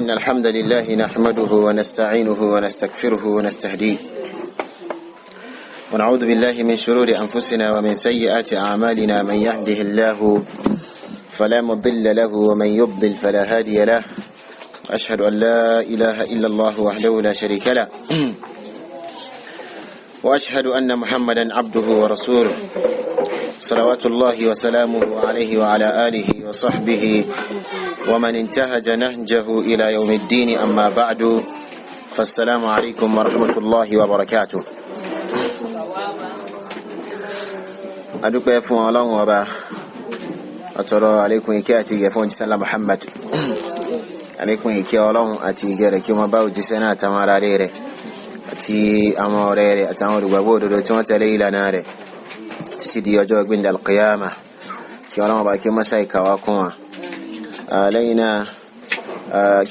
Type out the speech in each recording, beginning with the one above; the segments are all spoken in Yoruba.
إن الحمد لله نحمده ونستعينه ونستغفره ونستهديه ونعوذ بالله من شرور أنفسنا ومن سيئات أعمالنا. من يهده الله فلا مضل له ومن يضلل فلا هادي له. أشهد أن لا إله إلا الله وحده لا شريك له وأشهد أن محمدا عبده ورسوله صلوات الله وسلامه عليه وعلى آله وصحبه ومن انتهج نهجه إلى يوم الدين. أما بعد فالسلام عليكم ورحمة الله وبركاته. أدوك يفون الله وبا أترى عليكم إكياتي يفون جسال محمد عليكم إكي الله أتي إكياتي كما باو جسنا تمارا ليري أتي أموريري أتامور بابود دوتون تليل ناري تسيدي يجوك بند القيامة كي الله باكي مسايكا واكما علينا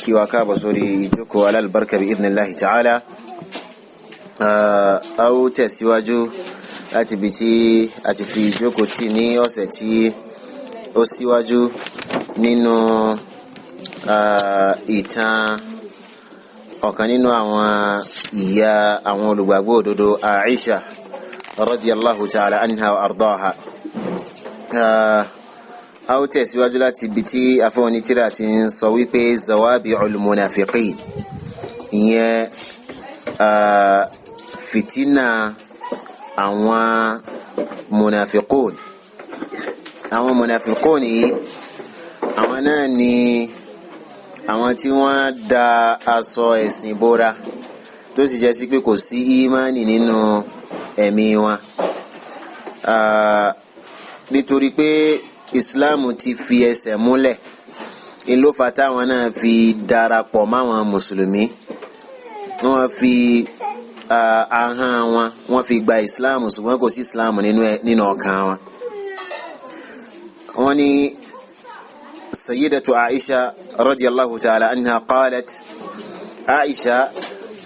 كي وكاب صوري جوكو على البركة بإذن الله تعالى أو تسواجو أتبتي أتفي جوكو تيني أوستي أسواجو نينو ìtàn ọ̀kan nínú àwọn ìyá àwọn olùgbàgbọ́ òdodo Aisha radiyallahu ta'ala anha wa ardaha. A ó tẹ̀síwájú láti ibi tí afọ́ni tírà ti ń sọ wípé zawabi'ul munafiqin, ìyẹn fìtínà àwọn munafiqun. Àwọn munafiqun yìí àwọn náà ni àwọn tí wọ́n da aṣọ ẹ̀sìn bóra tó sì jẹ́ sí pé kò sí ìmánì nínú ẹ̀mí wọn, nítorí pé ìsìláàmù ti fi ẹsẹ̀ múlẹ̀ ló fà táwọn náà fi darapọ̀ máwọn mùsùlùmí. wọ́n fi ahọ́n wọn wọ́n fi gba ìsìláàmù ṣùgbọ́n kò sí ìsìláàmù nínú ọkàn wọn. wọ́n ní سيدة عائشة رضي الله تعالى عنها قالت عائشة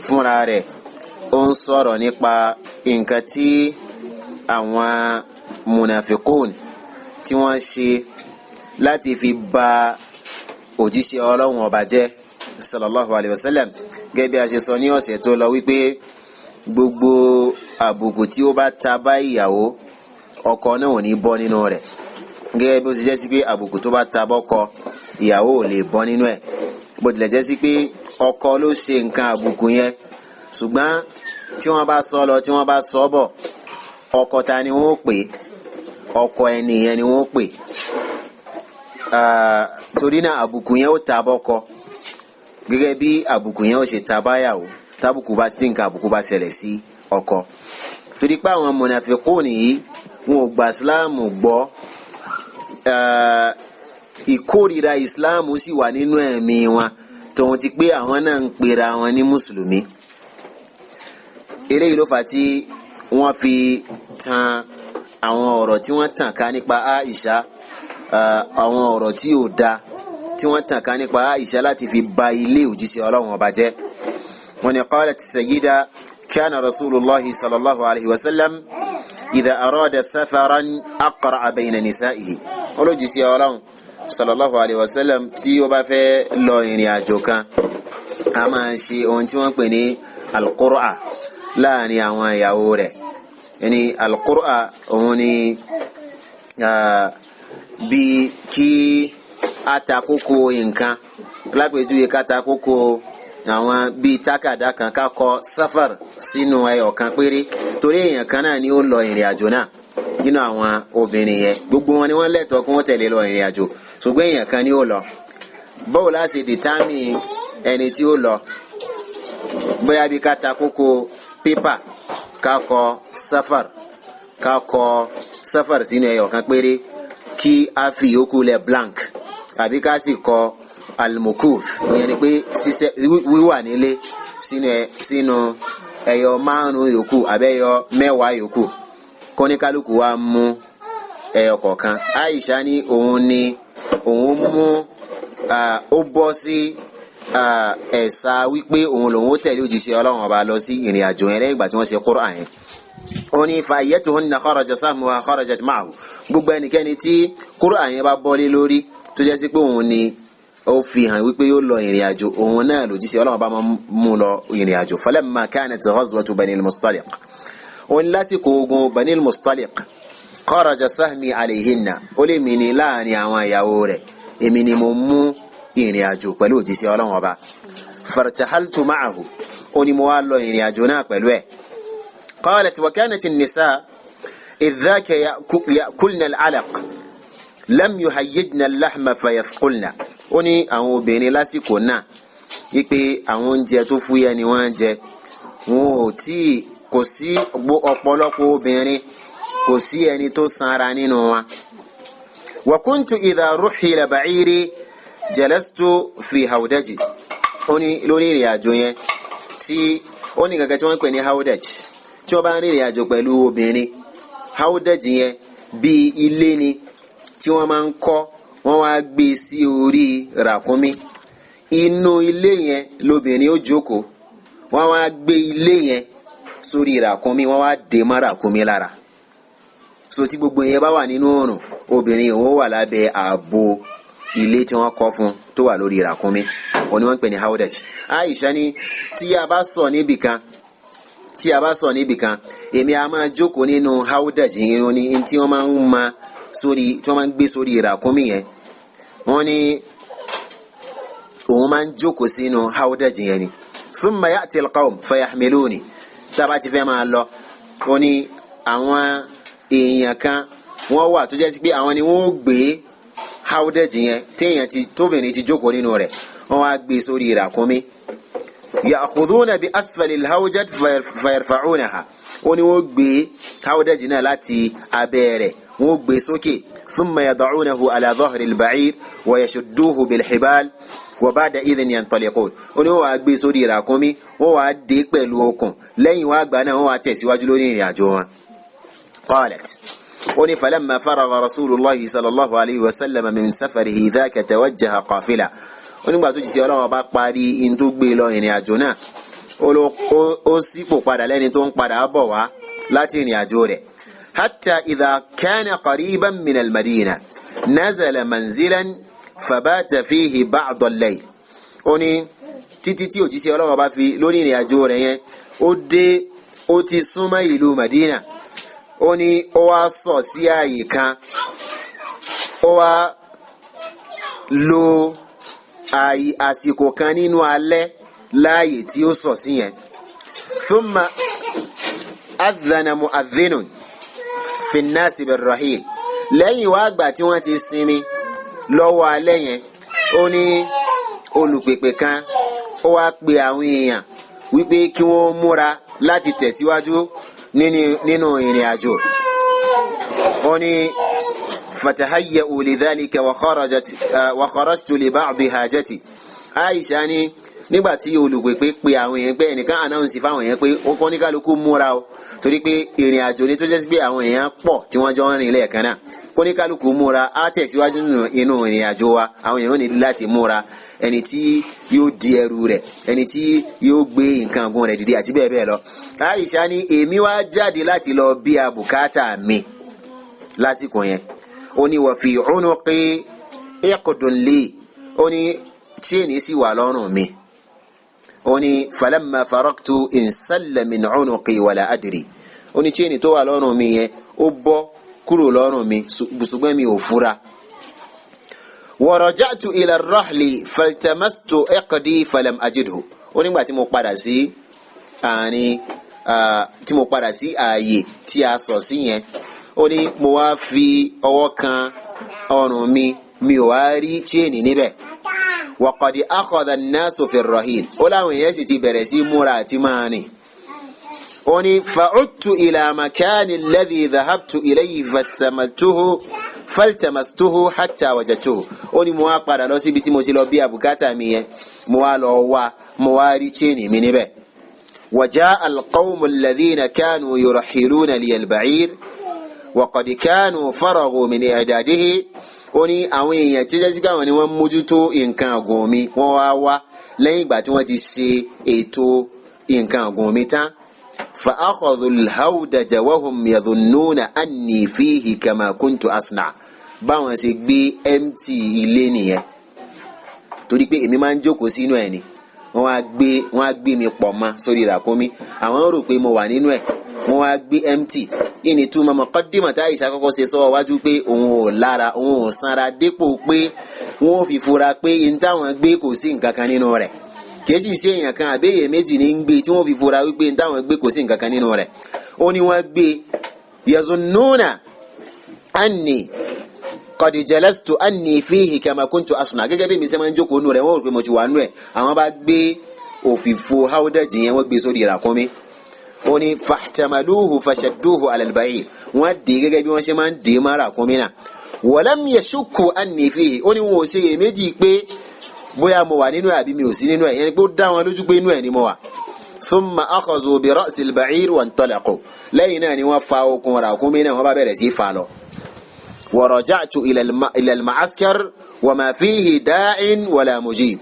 فرارة انصر نقبا انكتي àwọn munafiqun tí wọ́n ṣe láti fi bà òjíṣẹ́ Ọlọ́run ọba jẹ́ sallallahu alaihi wasallam. gẹ́gẹ́ bí a ṣe sọ ní ọ̀sẹ̀ tó lọ wípé gbogbo àbùkù tí ó bá ta bá ìyàwó ọkọ náà ò ní bọ́ nínú rẹ̀, gẹ́gẹ́ bí ó ti jẹ́ sí pé àbùkù tó bá ta bọ́kọ ìyàwó ò lè bọ́ nínú ẹ̀. bó tilẹ̀ jẹ́ sí pé ọkọ ló ṣe nǹkan àbùkù yẹn, ṣùgbọ́n tí wọ́n bá sọ lọ tí wọ́n bá sọ bọ̀, ọkọ ta ni wọ́n pè, ọkọ ẹni yẹn ni wọ́n pè. torí náà àbùkù yẹn ó ta bọ́kọ gẹ́gẹ́ bí àbùkù yẹn ó ṣe ta báyàwó tábùkù bá sí nǹkan àbùkù bá ṣẹlẹ̀ sí ọkọ. torí pé àwọn munafiqun yìí wọn ò gba ìsìláàmù gbọ́, ìkórìíra ìsìláàmù sì wà nínú ẹ̀mí wọn, tòun ti pé àwọn náà ń pera wọn ní mùsùlùmí. eléyìí ló fà tí wọ́n fi tan àwọn ọ̀rọ̀ tí wọ́n tàn ká nípa Aisha, àwọn ọ̀rọ̀ tí ò da tí wọ́n tàn ká nípa Aisha láti fi ba ilé òjíṣẹ́ Ọlọ́run ọba jẹ́. wọ́n ní qalat sayyida kana rasulullahi sallallahu alaihi wasallam idha arada safaran aqra'a bayna nisa'ihi. olójíṣẹ́ Ọlọ́run sallallahu alaihi wasallam tí ó bá fẹ́ lọ ìrìn àjò kan a máa ṣe ohun tí wọ́n pè ní alqur'a láàrin àwọn ìyàwó rẹ̀. yani alqur'a òun ni bí kí atakókò nǹkan lápèjúwe kátakókò àwọn bíi tákàdá kan ká kọ safar sínú ẹyọ kan péré, torí èèyàn kan náà ni ó lọ ìrìn àjò náà nínú àwọn obìnrin yẹn. gbogbo wọn ni wọ́n lẹ́tọ̀ọ́ kí wọ́n tẹ̀lé lọ ìrìn àjò, ṣùgbọ́n èèyàn kan ni ó lọ. báwo la ṣe dìtámì ẹni tí ó lọ? bóyá bí ká ta kókó pépà ká kọ safar sínú ẹyọ kan péré kí a fi yòókù lẹ̀ blank, àbí ká sì kọ al-mukuf, ìyẹn ni pé wíwà nílé sínú ẹyọ márùn yòókù àbẹ́yọ mẹ́wàá yòókù, kọ́níkálùkù wa mú ẹyọ kọ̀ọ̀kan. Aisha ní òun mú ó bọ́ sí ẹ̀sà wípé òun lòun ó tẹ̀lé òjíṣẹ́ Ọlọ́run ọba lọ sí ìrìn àjò yẹn lẹ́yìn ìgbà tí wọ́n ṣe Qur'an yẹn. ó ní fa ayyatuhunna kharaja sahmuha kharajat ma'ahu. gbogbo ẹnikẹ́ni tí Qur'an yẹn bá bọ́lé lórí tó jẹ́ sí pé òun ni ó fi hàn wípé yóò lọ ìrìn àjò òun náà lòjíṣẹ́ Ọlọ́run bá máa mú lọ ìrìn àjò. falamma kanat ghazwatu Banil Mustaliq, òun lásìkò ogun Banil Mustaliq, kharaja sahmi alayhinna, ó lè mi ní láàrin àwọn ìyàwó rẹ̀, èmi ni mo mú ìrìn àjò pẹ̀lú òjíṣẹ́ Ọlọ́run ọba. fartahaltu ma'ahu, ó ní mo wá lọ ìrìn àjò náà pẹ̀lú ẹ̀. qalat wa kanat an-nisa idh dhaka ya'kulna al-'alaq lam yuhayyidna al-lahma fayathqulna, ó ní àwọn obìnrin lásìkò náà wípé àwọn oúnjẹ tó fúyẹ́ ni wọ́n ń jẹ, wọn ò tí kò sí ọ̀pọ̀lọpọ̀ obìnrin, kò sí ẹni tó sanra nínú wa. wa kuntu idha ruhila ba'iri jalastu fi hawdaji, ó ní lórí ìrìn àjò yẹn tí ó ní gẹ́gẹ́ tí wọ́n ń pè ní hawdaj, tí wọ́n bá ń rìnrìn àjò pẹ̀lú obìnrin, hawdaj yẹn bí ilé ni tí wọ́n máa ń kọ́, wọ́n wá gbé sí orí ràkúnmí. inú ilé yẹn lóbìnrin ó jókòó, wọ́n wá gbé ilé yẹn sórí ràkúnmí, wọ́n wá dè mọ́ ràkúnmí lára. so tí gbogbo yẹn bá wà nínú oòrùn, obìnrin òun wà lábẹ́ ààbò ilé tí wọ́n kọ́ fún tó wà lórí ràkúnmí, òní wọ́n ń pè ní hawdaj. Aisha ní tí a bá sọ níbì kan èmi a máa jókòó nínú hawdaj yẹn ní tí wọ́n máa ń ma sórí, tí wọ́n máa ń gbé sórí ràkúnmí yẹn. wọ́n ní òun máa ń jókòó sínú hawdaj yẹn ni. thumma ya'ti al-qawm fayahmiluni, tá bá ti fẹ́ máa lọ, ó ní àwọn èèyàn kan wọ́n wà tó jẹ́ sí pé àwọn ni wọ́n gbé hawdaj yẹn téèyàn tóbìnrin ti jókòó nínú rẹ̀, wọ́n wá gbé sórí ràkúnmí. ya'khudhuna bi asfali al-hawdaj fayarfa'unaha, ó ní wọ́n gbé hawdaj náà láti abẹ́ rẹ̀, wọ́n gbé sókè. thumma yada'unahu ala dhahri al-ba'ir wa yashudduhu bil-hibal wa ba'da idhin yantaliqun, ó ní wọ́n wá gbé sórí ràkúnmí, wọ́n wá dé pẹ̀lú okùn, lẹ́yìn wá gbà náà wọ́n wá tẹ̀síwájú lórí ìrìn àjò wọn. qalat, ó ní falamma faragha rasulullahi sallallahu alayhi wa sallam min safarihi dhaka tawajjaha qafila, ó nígbà tó jíṣẹ́ Ọlọ́run bá parí in tó gbé lọ ìrìn àjò náà, ó sípò padà lẹ́ni tó ń padà bọ̀ wá láti ìrìn àjò rẹ̀. hatta idha kana qariban min al-madina nazala manzilan fabata fihi ba'd al-layl, ó ní títí tí òjíṣẹ́ Ọlọ́run bá fi lórí ìrìn àjò rẹ̀ yẹn ó ti súnmọ́ ìlú Madina, ó ní ó wá sọ̀ sí ààyè kan, ó wá lo àsìkò kan nínú alẹ́ láàyè tí ó sọ̀ sí yẹn. thumma adhana mu'adhdhinun fi an-nasi bir-rahil, lẹ́yìn wá àgbà tí wọ́n ti sinmi lọ́wọ́ alẹ́ yẹn, ó ní olùpèpè kan ó wá pe àwọn èèyàn wípé kí wọ́n múra láti tẹ̀síwájú nínú ìrìn àjò. ó ní fatahayya'u lidhalika wa kharajtu li ba'di hajati. Aisha ní nígbàtí olùpèpè pe àwọn èèyàn pé ẹnìkan announce fáwọn èèyàn pé ó kọ́ ní kálukú múra o, torí pé ìrìn àjò ní tó jẹ́ sí pé àwọn èèyàn pọ̀ tí wọ́n jọ ń rìn lẹ́ẹ̀kan náà, kó ní kálukú múra, á tẹ̀síwájú nínú ìrìn àjò wa, àwọn èèyàn ní láti múra, ẹni tí yóò di ẹrù rẹ̀, ẹni tí yóò gbé nǹkan ọ̀gùn rẹ̀ dìde àti bẹ́ẹ̀ bẹ́ẹ̀ lọ. Aisha ní èmi wá jáde láti lọ bí abùkátà mi lásìkò yẹn. ó ní wa fi unuqi iqdun li, ó ní chain sì wà lọ́rùn mi. ó ní falamma faraqtu insalla min unuqi wala adri, ó ní chain tó wà lọ́rùn mi yẹn ó bọ́ kúrò lọ́rùn mi, ṣùgbọ́n mi ò fura. wa raja'tu ila ar-rahli faltamastu iqdi falam ajidhu, ó nígbà tí mo padà sí ààyè tí a sọ̀ sí yẹn, ó ní mo wá fi ọwọ́ kan ọrùn mi ò wá rí chain níbẹ̀. wa qad akhadha an-nasu fi ar-rahil, ó láwọn èèyàn sì ti bẹ̀rẹ̀ sí múra àti máa rìn. ó ní fa'udtu ila makani alladhi dhahabtu ilayhi faltamastuhu hatta wajadtuhu, ó ní mo wá padà lọ síbi tí mo ti lọ bí àbùkátà mi yẹn, mo wá rí chain mi níbẹ̀. wa ja'a al-qawmu alladhina kanu yurahiluna li al-ba'ir wa qad kanu faraghu min i'dadihi, ó ní àwọn èèyàn tí jẹ́ sí káwọn ni wọ́n mójútó nǹkan ọ̀gùn mi, wọ́n wá lẹ́yìn ìgbà tí wọ́n ti ṣe ètò nǹkan ọ̀gùn mi tán. fa akhadhu al-hawdaja wa hum yadhunnuna anni fihi kama kuntu asna, báwọn ṣe gbé empty ilé nìyẹn. torí pé èmi máa ń jókòó sínú ẹ̀ ni wọ́n á gbé mi pọ̀ mọ́ sórí ràkúnmí àwọn rò pé mo wà nínú ẹ̀ wọ́n á gbé empty ìní túmọ̀ muqaddimah tí Àìṣà kọ́kọ́ ṣe sọ wájú pé òun ò sanra dépò pé wọ́n fi fura pé n táwọn gbé kò sí nǹkan kan nínú rẹ̀ kì í sì ṣe èèyàn kan àbẹ́yẹ méjì ní ń gbé tí wọ́n fi fura wípé n táwọn gbé kò sí nǹkan kan nínú rẹ̀ ó ní wọ́n gbé yazunnuna anni qad jalastu anni fihi kama kuntu asna gẹ́gẹ́ bí mi ṣe máa ń jókòó nù rẹ̀ wọ́n rò pé mo ti wà nù ẹ̀ àwọn bá gbé òfìfo haudaji yẹn wọ́n gbé sórí ràkúnmí ó ní fahtamaluhu fashadduhu ala al-ba'ir wọ́n dé gẹ́gẹ́ bí wọ́n ṣe máa ń dé má ràkúnmí náà walam yashukku anni fihi ó ní wọn ò ṣe èméjì pé bóyá mo wà nínú ẹ̀ àbí mi ò sí nínú ẹ̀ yẹn pé ó dá wọn lójú pé inú ẹ̀ ni mo wà thumma akhazu bi ra'si al-ba'ir wa intalaqu lẹ́yìn náà ni wọ́n fa okùn ràkúnmí náà wọ́n bá bẹ̀rẹ̀ sí fà lọ. wa raja'tu ila al-ma'askar wa ma fihi da'in wala mujib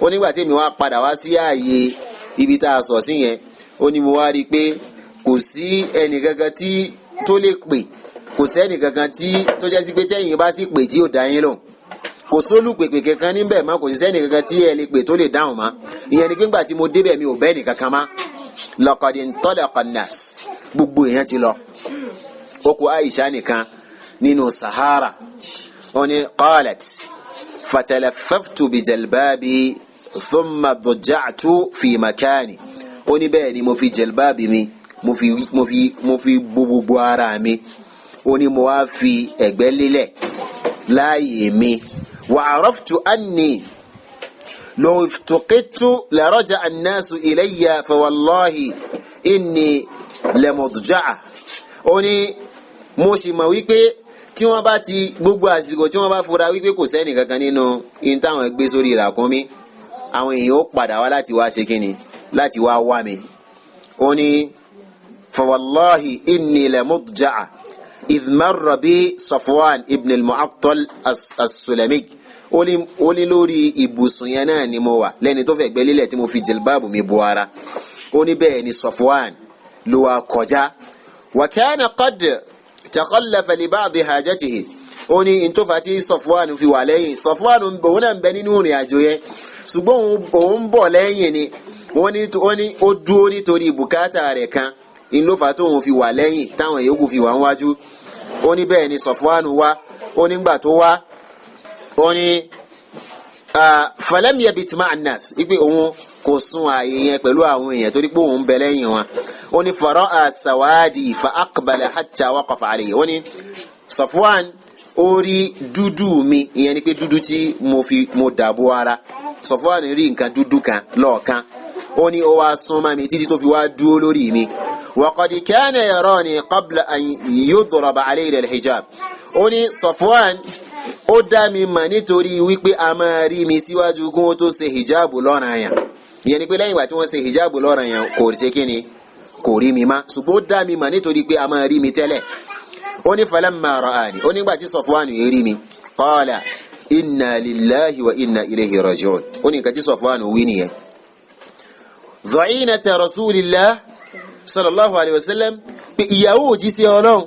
ó nígbà tí mi wá padà wá sí ààyè ibi tá a sọ sí yẹn ó ní mo wá rí i pé kò sí ẹnì kankan tí tó lè pè kò sẹ́nì kankan tí tó jẹ́ sí pé tẹ́yìn bá sì pè tí ò dá yín lóhùn kò sólù pèpè kankan níbẹ̀ mọ́ kò sí sẹ́nì kankan tí ẹ lè pè tó lè dáhùn mọ́ ìyẹn ni pé ńgbà tí mo débẹ̀ mi ò bẹ́ẹ̀ nì kankan mọ́ laqad intalaqa an-nas gbogbo èèyàn ti lọ ó kù Àìṣà nìkan nínú Sahara ó ní qalat fatalaffaftu bi jalbabi thumma dajja'tu fi makani ó ní bẹ́ẹ̀ ni mo fi jalbabi mi mo fi gbogbo ara mi ó ní mo wá fi ẹ̀gbẹ́ lélẹ̀ láàyè mi wa araftu anni law iftuqidtu la raja'a an-nasu ilayya fa wallahi inni lamudja'a ó ní mo sì mọ̀ wípé tí wọ́n bá ti gbogbo àsìkò tí wọ́n bá fura wípé kò sẹ́nì kankan nínú in táwọn gbé sórí ràkúnmí àwọn èèyàn ó padà wá láti wá ṣe kíni láti wá wá mi ó ní fa wallahi inni lamudja'a idh marra bi Safwan ibn al-Mu'attal as-Sulami ó ní lórí ibùsùn yẹn náà ni mo wà lẹ́ni tó fẹ́ gbé lílẹ̀ tí mo fi jilbabu mi bu ara ó ní bẹ́ẹ̀ ni Safwan ló wá kọjá wa kana qad takhallafa li ba'di hajatihi ó ní in tó fà tí Safwan fi wà lẹ́yìn Safwan òun náà ń bẹ nínú ìrìn àjò yẹn ṣùgbọ́n òun bọ̀ lẹ́yìn ni wọ́n ní ó dúró nítorí bùkátà rẹ̀ kan in ló fà tó òun fi wà lẹ́yìn táwọn yòókù fi wà níwájú ó ní bẹ́ẹ̀ ni Safwan wá ó nígbà tó wá ó ní falam yabit ma'a an-nas ipe òun kò sùn ààyè yẹn pẹ̀lú àwọn èèyàn torí pé òun bẹ lẹ́yìn wọn ó ní fara'a sawadi fa aqbala hatta waqafa alayhi ó ní Safwan ó rí dúdú mi ìyẹn ni pé dúdú tí mo dàbò ara Safwan rí nǹkan dúdú kan lọ́ọ̀kan ó ní ó wá súnmọ́ mi títí tó fi wá dúró lórí mi wa qad kana yarani qabla an yudraba alayhi al-hijab ó ní Safwan ó dá mi mà nítorí wípé a máa rí mi síwájú kí wọ́n tó ṣe hijabu lọ́ranyàn ìyẹn ni pé lẹ́yìn ìgbà tí wọ́n ṣe hijabu lọ́ranyàn kò ṣe kíni kò rí mi má ṣùgbọ́n ó dá mi mà nítorí pé a máa rí mi tẹ́lẹ̀ ó ní falamma ra'ani ó nígbà tí Safwan yìí rí mi qala inna lillahi wa inna ilayhi raji'un ó ní nǹkan tí Safwan wí nìyẹn dha'inata rasulillah sallallahu alayhi wa sallam pé ìyàwó òjíṣẹ́ Ọlọ́run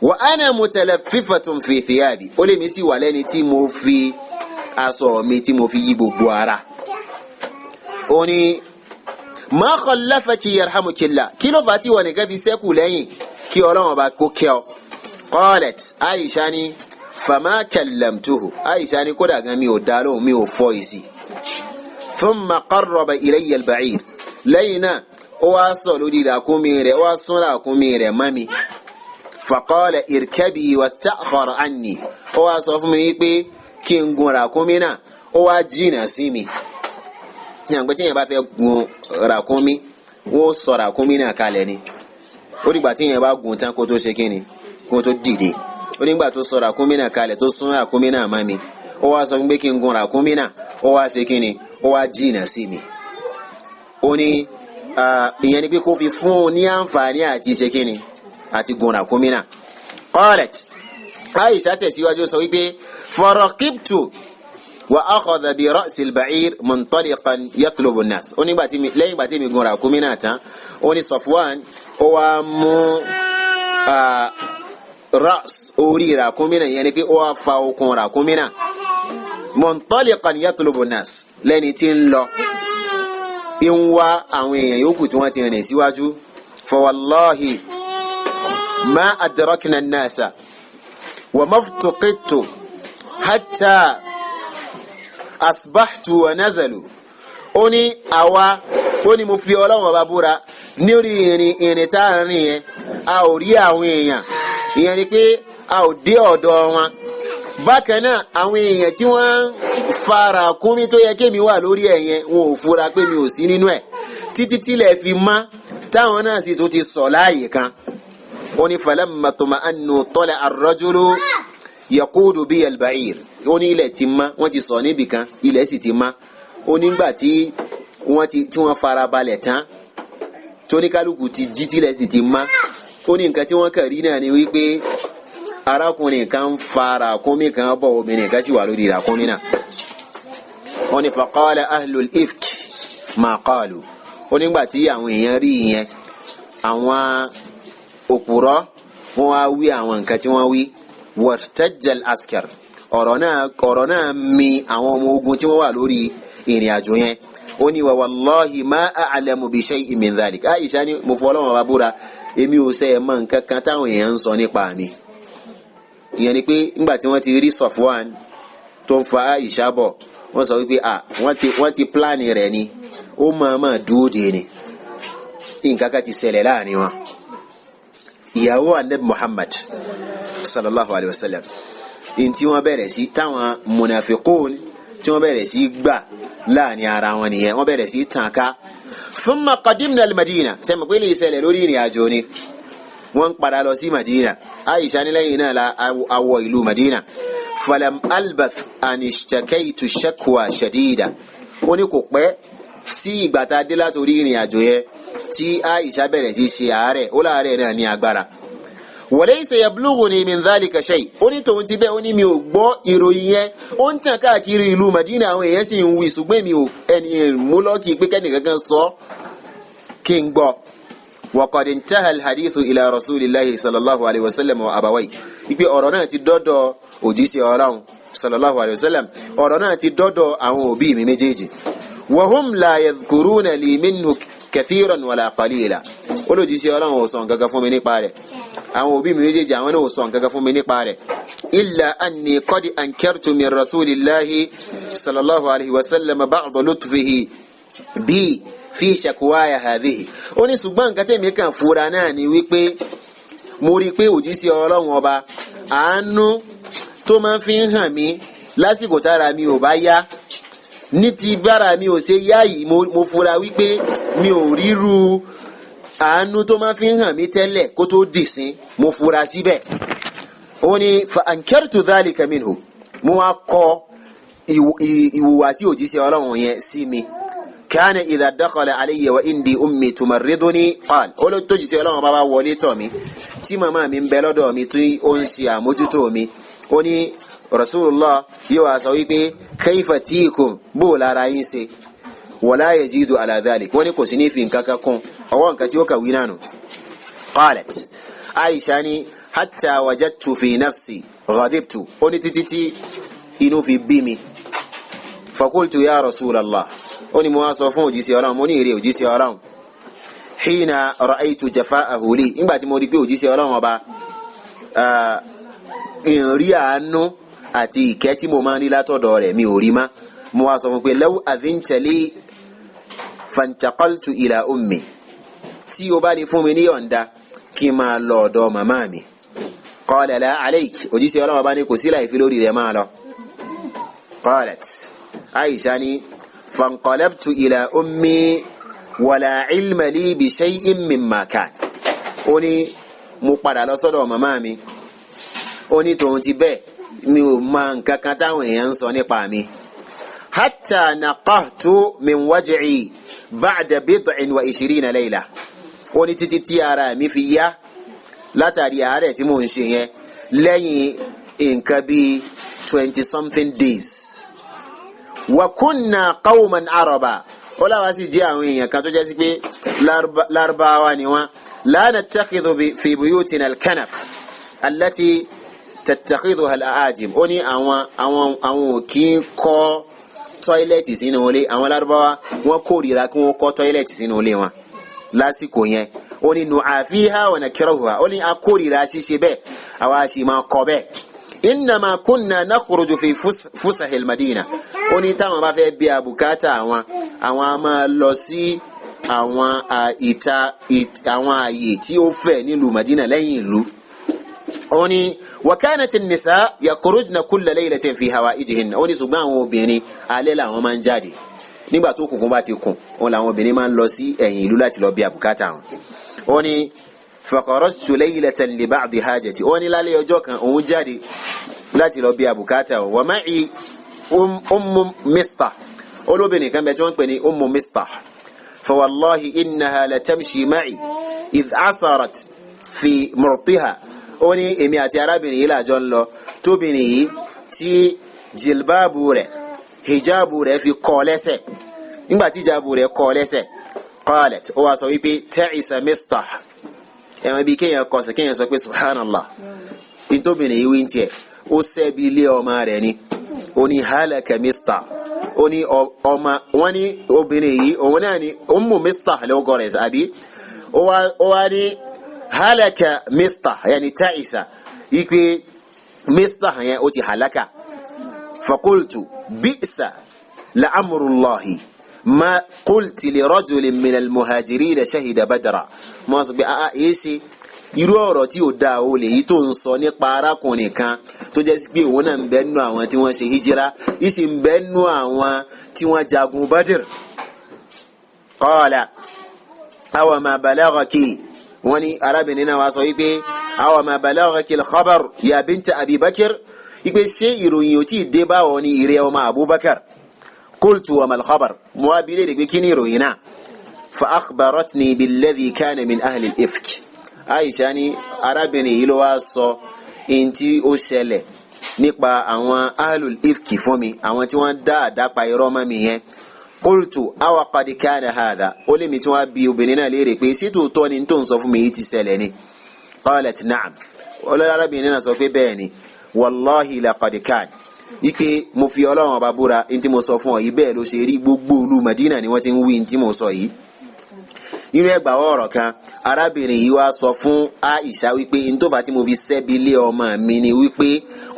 wa ana mutalaffifatun fi thiyabi ó lè mi sì wà lẹ́ni tí mo fi aṣọ mi tí mo fi yí gbogbo ara ó ní ma khallafaki yarhamukillah kí ló fà tí wọ́n nìkan fi sẹ́kù lẹ́yìn kí Ọlọ́run bá kó kẹ́ ọ qalat Aisha ni fama kallamtuhu Aisha ni kódà gan mi ò dá lóhùn mi ò fọ́ èsì thumma qarraba ilayya al-ba'ir lẹ́yìn náà ó wá sọ lórí ràkúnmí rẹ̀ ó wá sún ràkúnmí rẹ̀ mọ́ mi faqala irkabi wasta'khara anni ó wá sọ fún mi wípé kí n gun ràkúnmí náà ó wá jìnnà sí mi yàgbé tí yẹn bá fẹ́ gun ràkúnmí wọ́n sọ ràkúnmí náà kalẹ̀ ni ó dìgbà tí yẹn bá gun tán kó tó ṣe kíni kó tó dìde ó nígbà tó sọ ràkúnmí náà kalẹ̀ tó sún ràkúnmí náà mọ́ mi ó wá sọ fún mi kí n gun ràkúnmí náà ó wá ṣe kíni ó wá jìnnà sí mi ó ní ìyẹn ni pé kó fi fún un ní àǹfààní àti ṣe kíni àti gun ràkúnmí náà qalat Aisha tẹ̀síwájú sọ wípé faraqibtu wa akhadha bi ra'si al-ba'ir muntaliqan yatlubu an-nas ó nígbà tí lẹ́yìn ìgbà tí mi gun ràkúnmí náà tán ó ní Safwan ó wá mú ra's orí ràkúnmí náà ìyẹn ni pé ó wá fa okùn ràkúnmí náà muntaliqan yatlubu nas lẹ́ni tí ń lọ ń wá àwọn èèyàn yòókù tí wọ́n ti rìn síwájú fa wallahi ma adrakna an-nasa wa maftuqittu hatta asbahtu wa nazalu ó ní àwa ó ní mo fi Ọlọ́run ọba búra ní orí ìrìn tá a rìn yẹn a ò rí àwọn èèyàn ìyẹn ni pé a ò dé ọ̀dọ̀ wọn bákan náà àwọn èèyàn tí wọ́n fara kúnmí tó yẹ kémi wà lórí ẹ̀ yẹn wọn ò fura pé mi ò sí nínú ẹ̀ títí tílẹ̀ fi mọ́ táwọn náà sì tó ti sọ̀ láàyè kan ó ní falamma tuma'annu tala ar-rajulu yaqudu bi al-ba'ir ó ní ilẹ̀ ti mọ́ wọ́n ti sọ̀ níbì kan ilẹ̀ sì ti mọ́ ó nígbà tí wọ́n fara balẹ̀ tán tóníkálùkù ti jí tílẹ̀ sì ti mọ́ ó ní nǹkan tí wọ́n kàn rí náà ni wípé arákùnrin kan fara kúnmí kan bọ̀ obìnrin kan sì wà lórí ràkúnmí náà ó ní faqala ahlul ifk ma qalu ó nígbà tí àwọn èèyàn rí ìyẹn àwọn òpùrọ́ wọ́n wá wí àwọn nǹkan tí wọ́n wí wartajjal askar ọ̀rọ̀ náà mi àwọn ọmọ ogun tí wọ́n wà lórí ìrìn àjò yẹn ó ní wa wallahi ma a'lamu bi shay'in min dhalik Aisha ni mo fọ́ Ọlọ́run bá búra èmi ò sẹ́ mọ̀ nǹkan kan táwọn èèyàn ń sọ nípa mi ìyẹn ni pé nígbà tí wọ́n ti rí Safwan tó ń fa Aisha bọ̀ wọ́n sọ wípé wọ́n ti pláàni rẹ̀ ni ó máa dúró de ni nǹkan kan ti ṣẹlẹ̀ láàrin wọn ìyàwó Ànábì Muhammad sallallahu alayhi wa sallam tí wọ́n bẹ̀rẹ̀ sí táwọn munafiqun tí wọ́n bẹ̀rẹ̀ sí gbà láàrin ara wọn nìyẹn wọ́n bẹ̀rẹ̀ sí tàn ká thumma qadimna al-Madina sẹ́mi pé lè ṣẹlẹ̀ lórí ìrìn àjò ni wọ́n padà lọ sí Madina Aisha ní lẹ́yìn náà la awọ ìlú Madina falam albath an ishtakaytu shakwa shadida ó ní kò pẹ́ sí ìgbà tá a dé látòrí ìrìn àjò yẹn tí Aisha bẹ̀rẹ̀ sí ṣe àárẹ̀ ó láàárẹ̀ náà ní agbára walaysa yablughuni min dhalika shay ó ní tòun ti bẹ́ẹ̀ ó ní mi ò gbọ́ ìròyìn yẹn ó ń tàn káàkiri ìlú Madina àwọn èèyàn sì ń wí ṣùgbọ́n mi ò ẹni múlọ́kì pé kẹ́nìkankan sọ kí n gbọ́. وقد انتهى الحديث إلى رسول الله صلى الله عليه وسلم وأبويه ipe ọ̀rọ̀ náà ti dọ́dọ̀ òjíṣẹ́ Ọlọ́run sallallahu alayhi wa sallam ọ̀rọ̀ náà ti dọ́dọ̀ àwọn òbí mi méjèèjì وهم لا يذكرون لي منه كثيرا ولا قليلا olójíṣẹ́ Ọlọ́run ò sọ nǹkan kan fún mi nípa rẹ̀ àwọn òbí mi méjèèjì àwọn náà ò sọ nǹkan kan fún mi nípa rẹ̀ إلا أني قد أنكرت من رسول الله صلى الله عليه وسلم بعض لطفه بي fi shakwaya hadhihi ó ní ṣùgbọ́n nǹkan tẹ́mi kan fura náà ni wípé mo rí pé òjíṣẹ́ Ọlọ́run ọba àánú tó máa fi ń hàn mí lásìkò tára mi ò bá yá ní ti bára mi ò ṣe yá yìí mo fura wípé mi ò ríru àánú tó máa fi ń hàn mí tẹ́lẹ̀ kó tó dìsín mo fura síbẹ̀ ó ní fa ankartu dhalika minhu mo wá kọ ìhùwàsí òjíṣẹ́ Ọlọ́run yẹn sí mi كان إذا دخل علي وإندي أمي تمرضني قال أولو تجي الله بابا ولي تومي تي ماما من بلدو مي تي أنسيا موجتومي أني رسول الله يوا سويبي كيف تيكم بولا راينسي ولا يزيد على ذلك وني كوسيني في نكاكاكم أو أنك تيوكا وينانو قالت عائشاني حتى وجدت في نفسي غضبت أني تتي إنو في بيمي فقلت يا رسول الله ó ní mo wá sọ fún òjíṣẹ́ Ọlọ́run mo ní èrè òjíṣẹ́ Ọlọ́run hina ra'aytu jafa'ahu li nígbà tí mo rí pé òjíṣẹ́ Ọlọ́run ọba ìrìn àánú àti ìkẹ́ tí mo máa ń rí látọ̀dọ̀ rẹ̀ mi ò rí má mo wá sọ fún pé law adhinta li fantaqaltu ila ummi tí o bá ní fún mi ní yọ̀ǹda kí n máa lọ ọ̀dọ̀ màmá mi qala la alayk òjíṣẹ́ Ọlọ́run ọba ní kò sí láì fi lórí rẹ̀ máa lọ qalat Aisha ni فانقلبت إلى أمي ولا علم لي بشيء مما كان ó ní mo padà lọ sọ́dọ̀ màmá mi ó ní tòun ti bẹ́ẹ̀ mi ò mọ nǹkan kan táwọn èèyàn ń sọ nípa mi حتى نقهت من وجعي بعد 27 ليلة ó ní títí tí ara mi fi yá látàrí àárẹ̀ tí mò ń ṣe yẹn lẹ́yìn nǹkan bíi 20-something days wa kunna qawman araba ó láwa sì jẹ́ àwọn èèyàn kan tó jẹ́ sí pé lárúbáwá ni wọ́n la nattakhidhu fi buyutina al-kanaf allati tattakhidhuha al-aajim ó ní àwọn ò kí ń kọ́ tọ́ílẹ̀tì sínú ilé àwọn Lárúbáwá wọ́n kórìíra kí wọ́n kọ́ tọ́ílẹ̀tì sínú ilé wọn lásìkò yẹn ó ní nu'afiha wa nakrahuha ó ní a kórìíra ṣíṣe bẹ́ẹ̀ àwa sì máa kọ́ bẹ́ẹ̀ innama kunna nakhruju fi fusahil madina ó ní táwọn bá fẹ́ bí abùkátà àwọn a máa lọ sí àwọn àwọn ààyè tí ó fẹ̀ nílùú Madina lẹ́yìn ìlú ó ní wa kanat an-nisa yakhrujna kulla laylatin fi hawaijihin ó ní ṣùgbọ́n àwọn obìnrin alẹ́ làwọn máa ń jáde nígbà tó kùnkùn bá ti kùn ó làwọn obìnrin máa ń lọ sí ẹ̀yìn ìlú láti lọ bí abùkátà wọn ó ní fakharajtu laylatan li ba'di hajati ó ní lálẹ́ ọjọ́ kan òun jáde láti lọ bí abùkátà wọn wa ma'i ummu Mistah olóbìnrin kan bẹ tí wọ́n pè ní ummu Mistah fa wallahi innaha la tamshi ma'i idh asarat fi murtiha ó ní èmi àti arábìnrin yìí làjọ ń lọ tóbìnrin yìí tí jilbaabu rẹ̀ hijabu rẹ̀ fi kọ́ lẹ́sẹ̀ nígbà tí hijabu rẹ̀ kọ́ lẹ́sẹ̀ qalat ó wá sọ wípé ta'isa Mistah ẹ̀wọ̀n bí kéèyàn sọ pé subhanallah ìtóbìnrin yìí wí ń tiẹ̀ ó sẹ́bi ilé ọmọ rẹ̀ ni ó ní halaka Mistah ó ní ọmọ wọn ní obìnrin yìí òun náà ni ummu Mistah lóògọ́ rẹ̀ àbí ó wá ní halaka Mistah yani ta'isa ipe Mistah yẹn ó ti halaka faqultu bi'sa la'amrullahi ma qulti li rajulin min al-muhajirin shahida badra mo sọ pé èsì irú ọ̀rọ̀ tí ó dáa ó lè yí tó ń sọ nípa arákùnrin kan tó jẹ́ sí pé òun náà ń bẹ nínú àwọn tí wọ́n ṣe hijira ìsì ń bẹ nínú àwọn tí wọ́n jagun Badr. qala awa ma balaghaki wọ́n ní arábìnrin náà wá sọ wípé awa ma balaghaki al-khabar ya binta Abi Bakr wípé ṣé ìròyìn ò tí ì dé báwọn ní ìrẹ́ ọmọ Abubakar qultu wa ma al-khabar mo wá bi léèrè pé kí ni ìròyìn náà fa akhbaratni billadhi kana min ahli al-ifk Aisha ní arábìnrin yìí ló wá sọ in tí ó ṣẹlẹ̀ nípa àwọn ahlul ifki fún mi àwọn tí wọ́n dá àdápa irọ́ mọ́ mi yẹn qultu awa qad kana hadha ó lè mi tí wọ́n bí obìnrin náà léèrè pé sí tòótọ́ ni tó ń sọ fún mi yìí ti ṣẹlẹ̀ ni qalat na'am olórí arábìnrin náà sọ pé bẹ́ẹ̀ ni wallahi laqad kan ike mo fi Ọlọ́run ọba búra in tí mo sọ fún ọ yìí bẹ́ẹ̀ ló ṣe rí gbogbo ìlú Madina ni wọ́n ti ń wí in tí mo sọ yìí nínú ẹgbàá ọ̀rọ̀ kan arábìnrin yìí wá sọ fún Aisha wípé ntòfà tí mo fi ṣẹ́bi lé ọmọ mi ni wípé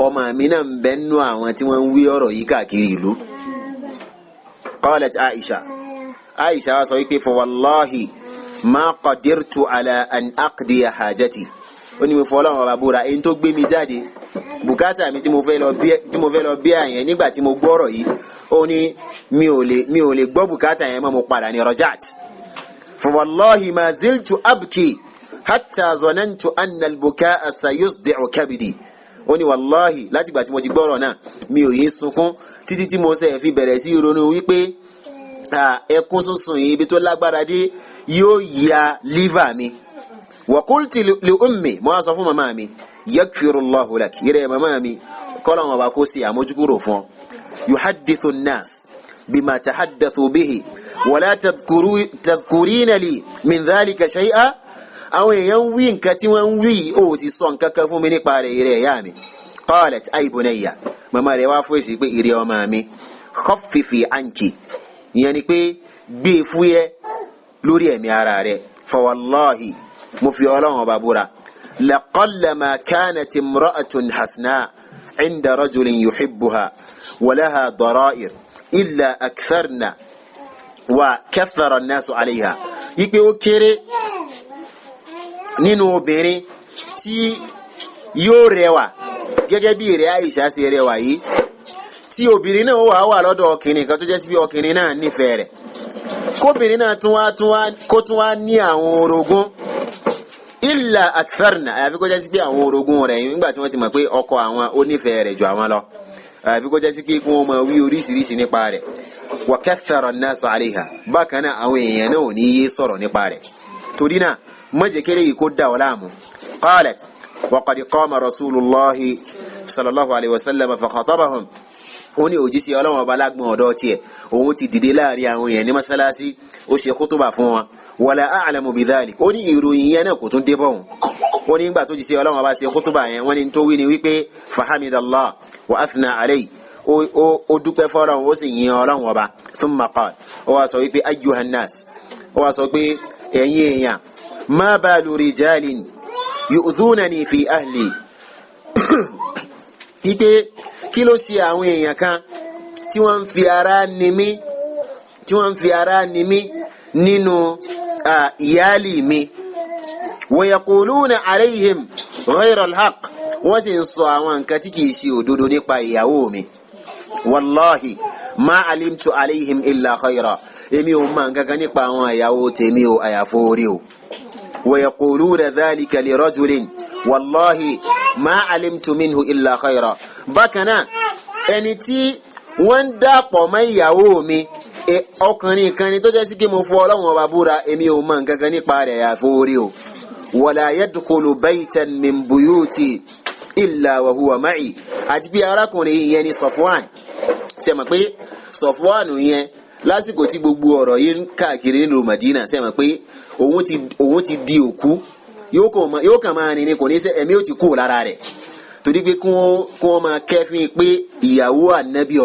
ọmọ mi náà ń bẹ nínú àwọn tí wọ́n ń wí ọ̀rọ̀ yìí káàkiri ìlú. qalat Aisha wá sọ wípé fa wallahi ma qadirtu ala an aqdiya hajati ó ní mo fọ́ Ọlọ́run ọba búra èyí tó gbé mi jáde bùkátà mi tí mo fẹ́ lọ bí àyẹn nígbà tí mo gbọ́ ọ̀rọ̀ yìí ó ní mi ò lè gbọ́ bùkátà yẹn mọ́ mo padà ní rajat. فوالله ما زلت أبكي حتى ظننت أن البكاء سيصدع كبدي ó ní wàláhì láti ìgbà tí mo ti gbọ́rọ̀ náà mi ò yé sunkún títí tí mo ṣe fi bẹ̀rẹ̀ sí ronú wípé ẹkún sísun yìí ibi tó lágbára dé yóò ya lífà mi. wa qulti li ummi mo wá sọ fún màmá mi yakfirullahu laki yẹ́rẹ́ màmá mi kọ́lọ̀ wọn bá kó sí àmójúkúrò fún ọ yuhaddithu an-nas bima tahaddathu bihi ولا تذكرين لي من ذلك شيئا أو ينوين كتوان وي أو سيصون ككفو من قارئ ريامي. قالت أي بنية مما روافو يسيبي إريو مامي خففي عنك يعني بي فوية لوري مياراري فوالله مفي الله وبابورا لقلما كانت امرأة حسناء عند رجل يحبها ولها ضرائر إلا أكثرنا wa kathara an-nasu alayha ipe ó kéré nínú obìnrin tí yóò rẹwà gẹ́gẹ́ bí rẹ̀ Aisha ṣe rẹwà yìí tí obìnrin náà wà lọ́dọ̀ ọkùnrin kan tó jẹ́ sí bí ọkùnrin náà nífẹ̀ẹ́ rẹ̀ kóbìnrin náà tún wá ní àwọn orogún illa aktharna àyàfi kó jẹ́ sí pé àwọn orogún rẹ̀ nígbà tí wọ́n ti mọ̀ pé ọkọ àwọn ó nífẹ̀ẹ́ rẹ̀ ju àwọn lọ àyàfi kó jẹ́ sí pé kí wọ́n máa wí oríṣiríṣi nípa rẹ̀ wa kathara an-nasu alayha bákan náà àwọn èèyàn náà ò ní yé sọ̀rọ̀ nípa rẹ̀ torí náà mọ́jẹ̀kẹ́lẹ́ yìí kó dá ọ láàmú. qalat wa qad qama rasulullahi sallallahu alayhi wa sallam fa khatabahum ó ní òjíṣẹ́ Ọlọ́run ọba lágbọ̀n ọ̀dọ́ tiẹ̀ òun ti dìde láàrin àwọn èèyàn ní mọ́sálásí ó ṣe kútùbà fún wọn wala a'lamu bidhalik ó ní ìròyìn yẹn náà kò tún dé bọ́ òun wọ́n ní nígbà tó jíṣẹ́ Ọlọ́run bá ṣe kútúbà yẹn wọ́n ní tó wí ni wípé fahamidallah wa athna alayhi ó dúpẹ́ fọ́lọ́run ó sì yìn Ọlọ́run ọba thumma qala ó wá sọ wípé ayyuhan nas ó wá sọ pé ẹ̀yin èèyàn ma balu rijalin yu'dhunani fi ahli wípé kí ló ṣe àwọn èèyàn kan tí wọ́n ń fi ara ni mí nínú ìyálì mi wa yaquluna alayhim ghayra al-haqq wọ́n sì ń sọ àwọn nǹkan tí kìí ṣe òdodo nípa ìyàwó mi wallahi ma alimtu alayhim illa khayra èmi ò mọ̀ nǹkan kan nípa àwọn ìyàwó tèmi ò àyàfó orí o wa yaquluna dhalika li rajulin wallahi ma alimtu minhu illa khayra bákan náà ẹni tí wọ́n ń dàpọ̀ mọ́ ìyàwó mi ọkùnrin kan ni tó jẹ́ sí kí mo fọ́ Ọlọ́run ọba búra èmi ò mọ̀ nǹkan kan nípa rẹ̀ àyàfó orí o wala yadkhulu baytan min buyuti illa wa huwa ma'i àti bí arákùnrin yẹn ni Safwan ṣe mọ̀ pé Safwan yẹn lásìkò tí gbogbo ọ̀rọ̀ yìí ń káàkiri nílùú Madina ṣe mọ̀ pé òun ti di òkú yóò kàn máa nìní kò ní sẹ́ ẹ̀mí ó ti kú lára rẹ̀ torí pé kí wọ́n máa kẹ́fín pé ìyàwó ànábì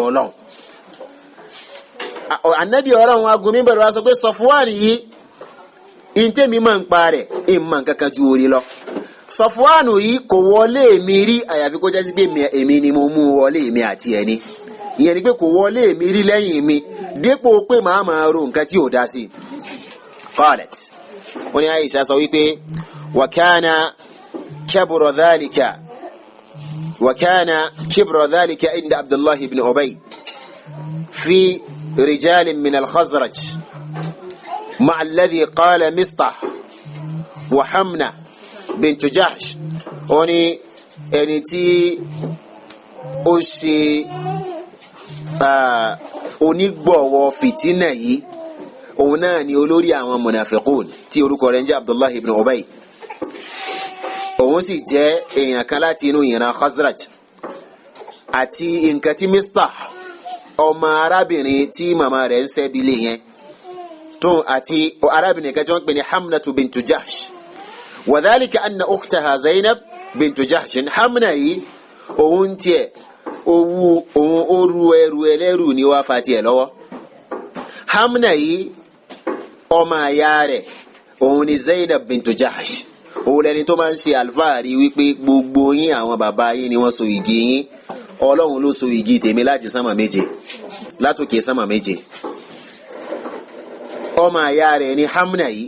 Ọlọ́run agun mi bẹ̀rẹ̀ wá sọ pé Safwan yìí ìntẹ́mi máa ń pa rẹ̀ ìmọ̀ nǹkankan ju orí lọ Safwan yìí kò wọlé mi rí àyàfi kó jẹ́ sí pé èmi ni mo mú wọlé mi àti ẹni ìyẹn ni pé kò wọlé mi rí lẹ́yìn mi dépò pé màá máa ro nǹkan tí ò dá sí qalat wọ́n ní Aisha sọ wípé wa kana kibru dhalika inda Abdullah ibn Ubay fi رجال من الخزرج مع الذي قال مصطح وحمنة بنت جحش oni ẹni tí ó ṣe onígbọ̀wọ́ fìtínà yìí òun náà ni olórí àwọn munafiqun tí orúkọ rẹ̀ ń jẹ́ Abdullah ibn Ubay òun sì jẹ́ èèyàn kan láti inú ìran Khazraj àti nǹkan tí Mistah ọmọ arábìnrin tí màmá rẹ̀ ń ṣẹ́bílẹ̀ yẹn tó àti arábìnrin kan tí wọ́n pè ní Hamnatu bintu Jahsh wa dhalika anna ukhtaha Zainab bintu Jahsh Hamna yìí òun tiẹ̀ òun ó ru ẹrù ẹlẹ́rù ní wàá fa tiẹ̀ lọ́wọ́ Hamna yìí ọmọ àyà rẹ̀ òun ni Zainab bintu Jahsh òun lẹni tó máa ń ṣe àlùfáàrí wípé gbogbo yín àwọn bàbá yín ni wọ́n so igi yín Ọlọ́run ló so igi tèmi láti sánmà méje látòkè sánmà méje ọmọ àyà rẹ̀ ni Hamna yìí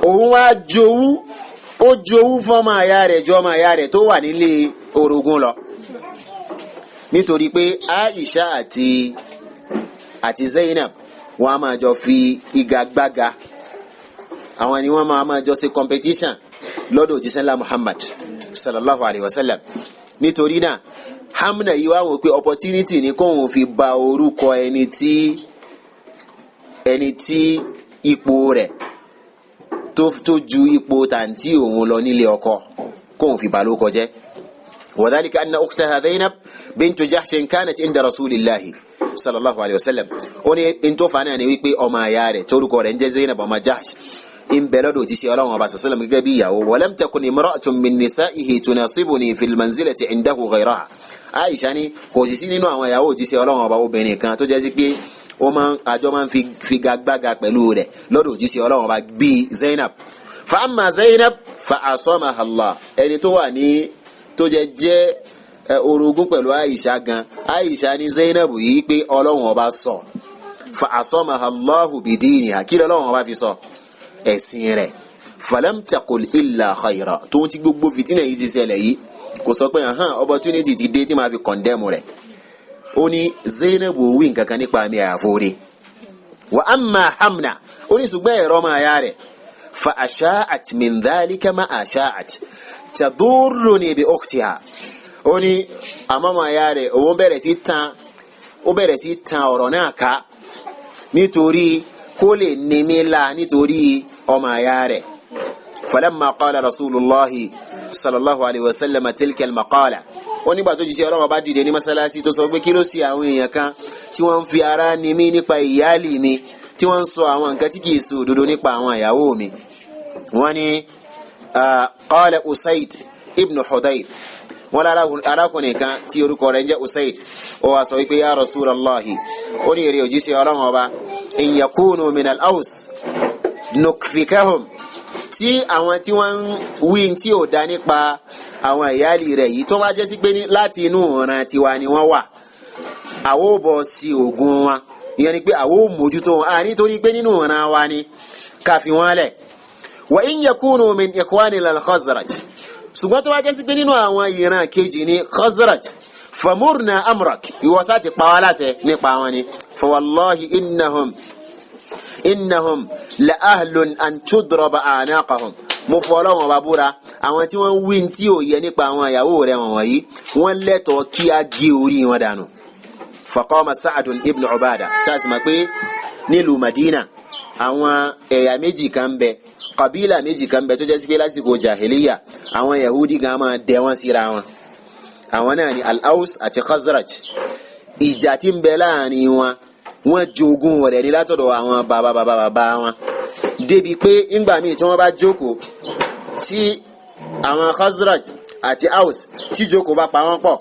òun wá jowú fún ọmọ àyà rẹ̀ jọ ọmọ àyà rẹ̀ tó wà nílé orogún lọ nítorí pé Aisha àti Zainab wọ́n á máa jọ fi igagbága àwọn ni wọ́n máa jọ ṣe competition lọ́dọ̀ òjíṣẹ́ ńlá Muhammad sallallahu alayhi wa sallam nítorí náà Hamna yìí wá wò pé opportunity ni kóun fi ba orúkọ ẹni tí ipò rẹ̀ tó ju ipò tàǹtí òun lọ nílé ọkọ kóun fi ba lórúkọ jẹ́ وذلك أن أختها زينب بنت جحش كانت عند رسول الله صلى الله عليه وسلم oni into fana ni wípé ọmọ aya rẹ̀ torúkọ rẹ̀ ńjẹ́ Zainab ọmọ Jahsh in belodo ti si Ọlọ́run ọba sallam gẹ́gẹ́ bí ìyàwó walam takun imra'atun min nisa'ihi tunasibuni fil manzilati indahu ghayraha Aisha ni kò sí nínú àwọn ìyàwó ti si Ọlọ́run ọba obìnrin kan tó jẹ́ sí pé ó máa ń fi gagbaga pẹ̀lú rẹ̀ lọ́dọ̀ ti si Ọlọ́run ọba bí Zainab fa amma Zainab fa asamaha Allah ẹni tó wà ní tó jẹ́ orogún pẹ̀lú Aisha gan Aisha ní Zainab yìí pé Ọlọ́run ọba sọ fa asamaha Allahu bidiniha kí Ọlọ́run ọba fi sọ ẹ̀sìn rẹ̀ falam taqul illa khayra tó ti gbogbo fìtínà yìí ti ṣẹlẹ̀ yìí kò sọ pé opportunity ti dé tí máa fi condemn rẹ̀ ó ní Zainab wí nǹkan kan nípa mi àforí wa amma Hamna ó ní ṣùgbọ́n ẹ̀rọ máa yá rẹ̀ fa asha'at min dhalika ma asha'at tadurruni bi ukhtiha ó ní àmọ́mọ́ ayá rẹ̀ òun bẹ̀rẹ̀ sí tan ọ̀rọ̀ náà ká nítorí kó lè nímí la nítorí ọmọ ayá rẹ̀ falamma qala rasulullahi sallallahu alaihi wasallam tilka almaqala ó nígbà tó jíṣẹ́ Ọlọ́run bá dìde ní masalasi tó sọ pé kí ló sí àwọn èèyàn kan tí wọ́n ń fi ara nímí nípa ìyálì mi tí wọ́n ń sọ àwọn nǹkan tí kìí sọ òdodo nípa àwọn ìyàwó mi wọ́n ní qala Usayd ibn Hudayr wọ́n arákùnrin kan tí orúkọ rẹ̀ ń jẹ́ Usayd ó wá sọ wípé ya Rasulallahi ó ní èrè òjíṣẹ́ Ọlọ́run ọba in yakunu min al-Aws nukfikahum tí àwọn tí wọ́n ń wí tí ò dá nípa àwọn ìyáàlì rẹ̀ yìí tó bá jẹ́ sí pé láti inú ọ̀ràn tiwa ni wọ́n wà àwọn ò bọ̀ sí ogun wọn ìyẹn ni pé àwọn ò mójútó wọn nítorí pé nínú ọ̀ràn wa ni ká fi wọ́n lẹ̀ wa in yakunu min ikhwani al-Khazraj ṣùgbọ́n tó bá jẹ́ sí pé nínú àwọn ìran kejì ní Khazraj famurna amrak ìwọ́sá ti pa wá láṣẹ nípa wọn ni fa wallahi innahum la ahlun an tudraba anaqahum mo fọ Ọlọ́run bá búra àwọn tí wọ́n wí tí ò yẹ nípa àwọn ìyàwó rẹ̀ wọ̀nyí wọ́n lẹ́tọ̀ọ́ kí a gé orí wọn dànù. faqama Sa'd ibn Ubada sáàsì máa pé nílùú Madina àwọn ẹ̀yà méjì kan bẹ kabila méjì kan bẹ tó jẹ́ sí pé lásìkò jahiliya àwọn Yahudi gan máa dẹ wọn síra wọn àwọn náà ni al-Aws àti Khazraj ìjà tí ń bẹ láàrin wọn wọ́n jogún rẹ̀ ní látọ̀dọ̀ àwọn bàbá wọn débi pé ńgbà míì tí wọ́n bá jókòó tí àwọn Khazraj àti Aws tí jókòó bá pa wọ́n pọ̀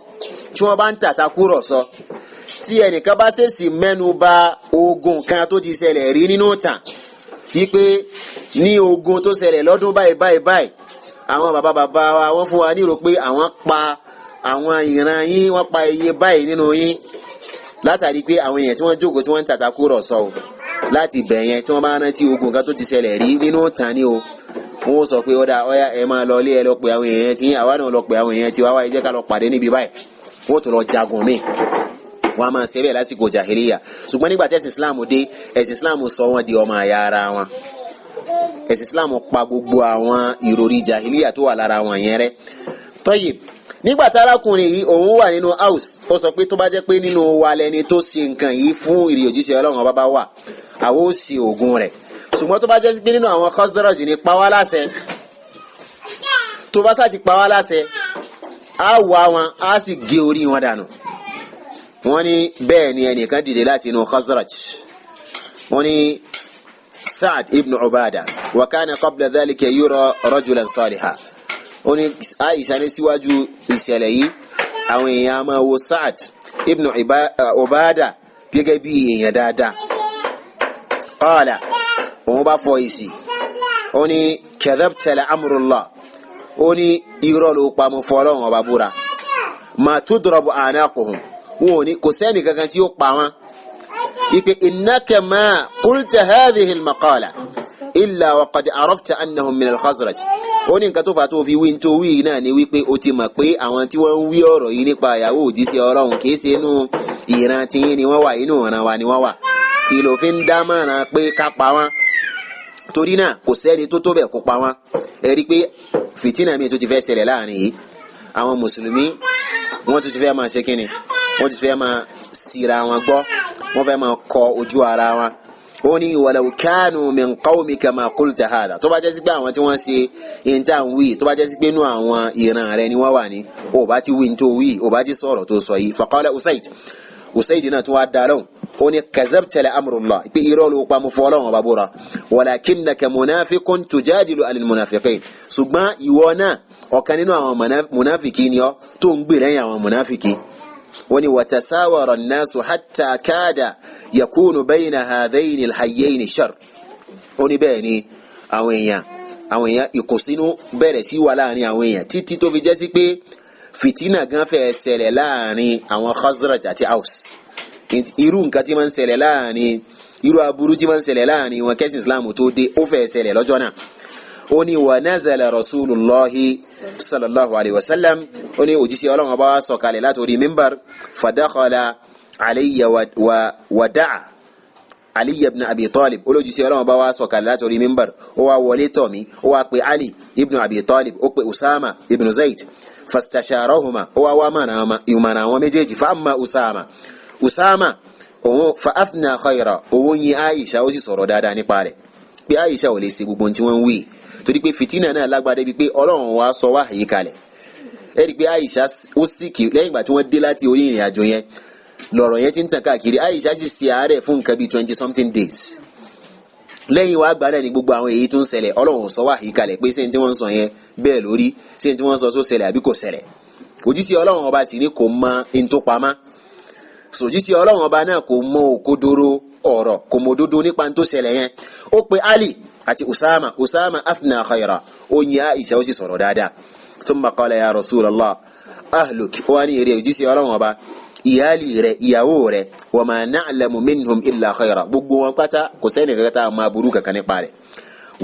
tí wọ́n bá ń tàtàkùrọ̀sọ tí ẹnìkan bá ṣèṣì mẹ́nu bà ogun kan tó ti ṣẹlẹ̀ rí nínú ìtàn wípé ní ogun tó ṣẹlẹ̀ lọ́dún báyìí àwọn bàbá wa wọ́n fún wa nírò pé àwọn pa àwọn ìran yín wọ́n pa iye báyìí nínú yín látàrí pé àwọn èèyàn tí wọ́n jókòó tí wọ́n ń tàtàkùrọ̀sọ o láti bẹ̀ yẹn tí wọ́n bá rántí ogun kan tó ti ṣẹlẹ̀ rí nínú ìtàn ni o wọ́n sọ pé ọ̀yá ẹ máa lọ ilé ẹ lọ pé àwọn èèyàn tí àwa náà lọ pé àwọn èèyàn tí wá wáyé jẹ́ ká lọ pàdé níbi báyìí wọ́n tún lọ jagun míì wọ́n á máa ṣe bẹ́ẹ̀ lásìkò jahiliya ṣùgbọ́n nígbà tí ẹ̀sìn Islam dé ẹ̀sìn Islam sọ wọ́n di ọmọ àyà ara wọn ẹ̀sìn Islam pa gbogbo àwọn ìròrí jahiliya tó wà lára wọn yẹn rẹ́ Tayyib nígbà tí arákùnrin yìí òun wà nínú house ó sọ pé tó bá jẹ́ pé nínú wa lẹni tó ṣe nǹkan yìí fún ìrì òjíṣẹ́ Ọlọ́run ọba bá wà àwọn ó ṣe ògùn rẹ̀ ṣùgbọ́n tó bá jẹ́ pé nínú àwọn Khazraj ní pa wá láṣẹ tó bá sá ti pa wá láṣẹ á wá wọn á sì gé orí wọn dànù wọ́n ní bẹ́ẹ̀ ni ẹnìkan dìde láti inú Khazraj wọ́n ní Sa'd ibn Ubada wa kana qabla dhalika yura rajulan saliha ó ní Aisha ní síwájú ìṣẹ̀lẹ̀ yìí àwọn èèyàn máa wo Sa'd ibn Ubada gẹ́gẹ́ bí èèyàn dáadáa qala òun bá fọ èsì ó ní kadhabta la amrullah ó ní irọ́ ló pa mọ́ fọlọ́run ọba búra ma tudrabu anaquhum wọn ò ní kò sẹ́ni kankan tí ó pa wọn ipe innaka ma qulta hadhihi al-maqala illa wa qad arafta annahum min al-Khazraj ó ní nǹkan tó fà tó fi wí tó wí náà ni wípé ó ti mọ̀ pé àwọn tí wọ́n ń wí ọ̀rọ̀ yìí nípa ìyàwó òjíṣẹ́ Ọlọ́run kìí ṣe inú ìran tí ni wọ́n wà inú ọ̀ràn wa ni wọ́n wà ìlò fi ń dá mọ̀ràn pé ká pa wọ́n torí náà kò sẹ́ni tó tó bẹ̀ kó pa wọ́n ẹ rí pé fìtínà mi tó ti fẹ́ ṣẹlẹ̀ láàrin yìí àwọn mùsùlùmí wọ́n tó ti fẹ́ máa ṣe kíni wọ́n ti fẹ́ máa síra wọn gbọ́ wọ́n fẹ́ máa kọ ojú ara wọn ó ní walau kanu min qawmika ma qulta hadha tó bá jẹ́ sí pé àwọn tí wọ́n ṣe ìntàn wí tó bá jẹ́ sí pé inú àwọn ìran rẹ̀ ni wọ́n wà ní ó bá ti wí tó wí ó bá ti sọ̀rọ̀ tó sọ yìí faqala Usayd náà tún wá dá lóhùn ó ní kazabta la amrullah pé irọ́ ló pa mọ́ fọ́lọ́run ọba búra walakinnaka munafiqun tujadilu anil munafiqin ṣùgbọ́n ìwọ náà ọ̀kan nínú àwọn munafiki ni ọ́ tó ń gbè lẹ́yìn àwọn munafiki wọ́n ní watasawara an-nasu hatta kada yakunu bayna hadhaini al-hayyaini shar ó ní bẹ́ẹ̀ ni àwọn èèyàn ìkùnsínú bẹ̀rẹ̀ sí wà láàrin àwọn èèyàn títí tó fi jẹ́ sí pé fìtínà gan fẹ́ ṣẹlẹ̀ láàrin àwọn Khazraj àti Aws irú nǹkan tí máa ń ṣẹlẹ̀ láàrin irú aburú tí máa ń ṣẹlẹ̀ láàrin wọn kẹ́sìn Islam tó dé ó fẹ́ ṣẹlẹ̀ lọ́jọ́ náà ó ní wa nazala rasulullahi sallallahu alayhi wa sallam ó ní òjíṣẹ́ Ọlọ́run ọba wa sọ̀kalẹ̀ látòrí mímbàr fadakhala alayya wa da'a Ali ibn Abi Talib olójíṣẹ́ Ọlọ́run ọba wa sọ̀kalẹ̀ látòrí mímbàr ó wá wọlé tọ̀ mí ó wá pe Ali ibn Abi Talib ó pe Usama ibn Zayd fastasharahuma ó wá wá ìmọ̀ràn àwọn méjèèjì fa amma Usama òun fa athna khayra òun yin Aisha ó sì sọ̀rọ̀ dáadáa nípa rẹ̀ pé Aisha ò lè ṣe gbogbo tí wọ́n ń wí torí pé fìtínà náà lágbádé bíi pé Ọlọ́run wa sọ wá yìí kalẹ̀ ẹ rí i pé Aisha ó sì kì lẹ́yìn ìgbà tí wọ́n dé láti orí ìrìn àjò yẹn lọ̀rọ̀ yẹn ti ń tàn káàkiri Aisha sì ṣe àárẹ̀ fún nǹkan bíi 20 something days lẹ́yìn wá gbà náà ní gbogbo àwọn èyí tó ń ṣẹlẹ̀ Ọlọ́run sọ wáhí kalẹ̀ pé ṣé tí wọ́n ń sọ yẹn bẹ́ẹ̀ lórí ṣé tí wọ́n ń sọ tó ṣẹlẹ̀ àbí kò ṣẹlẹ̀ òjíṣẹ́ Ọlọ́run ọba sì ní kò mọ in tó pamọ́ sòjíṣẹ́ Ọlọ́run ọba náà kò mọ òkodoro ọ̀rọ̀ kò mọ òdodo nípa tó ṣẹlẹ̀ yẹn ó pe Ali àti Usama athna khayra ó yin Aisha ó sì sọ̀rọ̀ dáadáa thumma qala ya Rasulallah ahluk wá ní eré òjíṣẹ́ Ọlọ́run ọba ìyáàlì rẹ̀ ìyàwó rẹ̀ wa ma na'lamu minhum illa khayra gbogbo wọn pátá kò sẹ́ni kankan tá a máa burú kankan nípa rẹ̀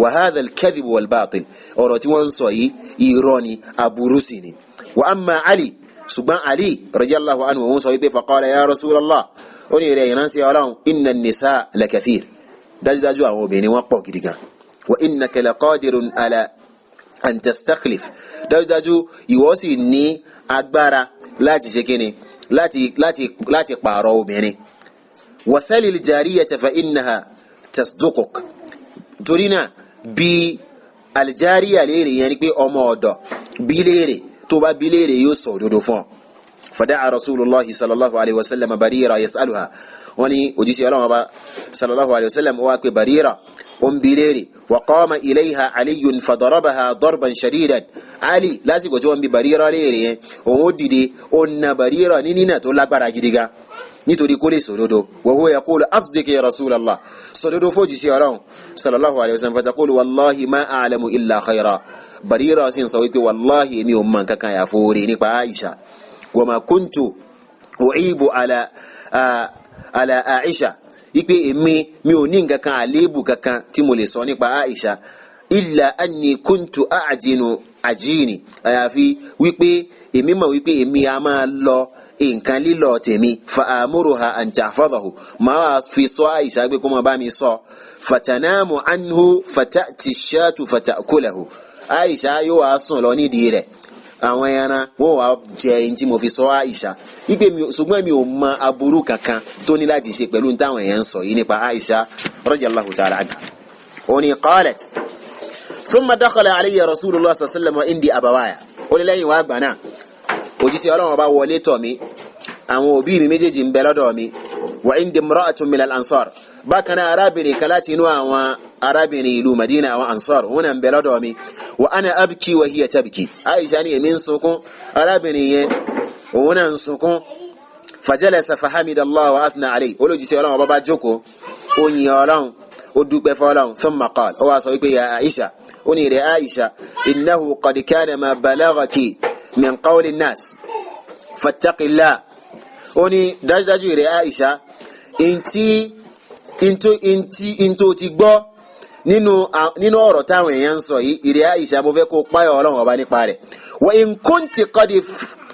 wa hadha al-kadhib wal-batil ọ̀rọ̀ tí wọ́n ń sọ yìí irọ́ ni aburú sí ni wa amma Ali ṣùgbọ́n Ali radiyallahu anhu wọ́n sọ wípé faqala ya Rasulallah ó ní rẹ̀ ìránṣẹ́ Ọlọ́run inna an-nisaa lakathir dájúdájú àwọn obìnrin wọn pọ̀ gidi gan wa innaka laqadirun ala an tastakhlif dájúdájú ìwọ sì ní agbára láti ṣe kíni láti pààrọ̀ obìnrin wasalil jariyata fa innaha tasduquk torí náà bí aljariya léèrè yẹn ni pé ọmọ ọ̀dọ̀ bí léèrè tó bá bí léèrè yóò sọ òdodo fún ọ fada'a rasulullahi sallallahu alayhi wa sallam Barira yas'aluha wọ́n ní òjíṣẹ́ Ọlọ́run ọba sallallahu alayhi wa sallam wá pé Barira ó ń bi léèrè wa qama ilayha aliyun fadarabaha darban shadidan Ali lásìkò tí wọ́n bi Barira léèrè yẹn òun ó dìde ó na Barira ní nínà tó lágbára gidi gan nítorí kó lè sòdodo wa huwa yaqulu asdiq ya rasulallah sòdodo fòjíṣẹ́ Ọlọ́run sallallahu alayhi wa sallam fataqulu wallahi ma a'lamu illa khayra Barira sì ń sọ wípé wallahi èmi ò mọ̀ kankan yà fóore nípa Aisha wa ma kuntu u'ibu ala Aisha ipe èmi mi ò ní nǹkan kan àléébù kankan tí mo lè sọ nípa Aisha illa anni kuntu a'jinu ajini àyàfi wípé èmi mọ̀ wípé èmi a máa lọ nǹkan lílọ tèmi fa amuruha an tahfadhahu máa fi sọ Aisha gbé kó máa bá mi sọ fatanamu anhu fata'ti shatu fata'kulahu Aisha yóò wá sùn lọ nídìí rẹ̀ àwọn ẹran wọn wá jẹ ẹyin tí mo fi sọ Aisha ipe mi ṣùgbọ́n mi ò mọ aburú kankan tó ní láti ṣe pẹ̀lú táwọn èèyàn ń sọ yìí nípa Aisha radiyallahu ta'ala anha ó ní qalat thumma dakhala alayya rasulullah sallallahu alayhi wa sallam wa indi abawaya ó ní lẹ́yìn wá gbà náà òjíṣẹ́ Ọlọ́run bá wọlé tọ̀ mí àwọn òbí mi méjèèjì ń bẹ lọ́dọ̀ mi wa indi imra'atun min al-ansar bákan náà arábìnrin kan láti inú àwọn arábìnrin ìlú Madina àwọn ansar wọn náà ń bẹ lọ́dọ̀ mi wa ana abki wa hiya tabki Aisha ní èmi ń sunkún arábìnrin yẹn òun náà ń sunkún fajalasa fahamidallah wa athna alayhi olójíṣẹ́ Ọlọ́run bá jókòó ó yin Ọlọ́run ó dúpẹ́ fọ́lọ́run thumma qala ó wá sọ wípé ya Aisha ó ní rẹ̀ Aisha innahu qad kana ma balaghaki min qawli an-nas fattaqillah ó ní dájúdájú rẹ̀ Aisha into ti gbọ́ nínú ọ̀rọ̀ táwọn èèyàn ń sọ yìí ìrẹ̀ Aisha mo fẹ́ kó páyọ̀ Ọlọ́run ọba nípa rẹ̀ wa in kunti qad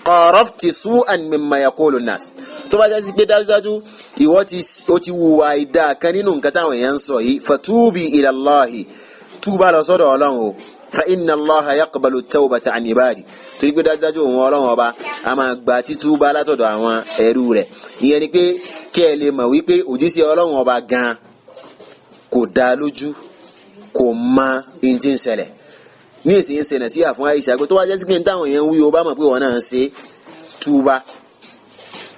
qarafti su'an mimma yaqulu an-nas tó bá jẹ́ sí pé dájúdájú ìwọ ti wùwà ìdá kan nínú nǹkan táwọn èèyàn ń sọ yìí fatubi ila Allahi túbà lọ sọ́dọ̀ Ọlọ́run o fa inna Allaha yaqbalu at-tawbata 'an ibadi torí pé dájúdájú òun Ọlọ́run ọba a máa gba títúbà látọ̀dọ̀ àwọn ẹrú rẹ̀ ìyẹn ni pé kí ẹ lè mọ̀ wípé òjíṣẹ́ Ọlọ́run ọba gan kò dá lójú kò mọ in tí ń ṣẹlẹ̀ ní ìsìn ṣe nasiha fún Aisha pé tó wá jẹ́ sí pé táwọn èèyàn wí o bá mọ̀ pé wọ́n náà ń ṣe túbà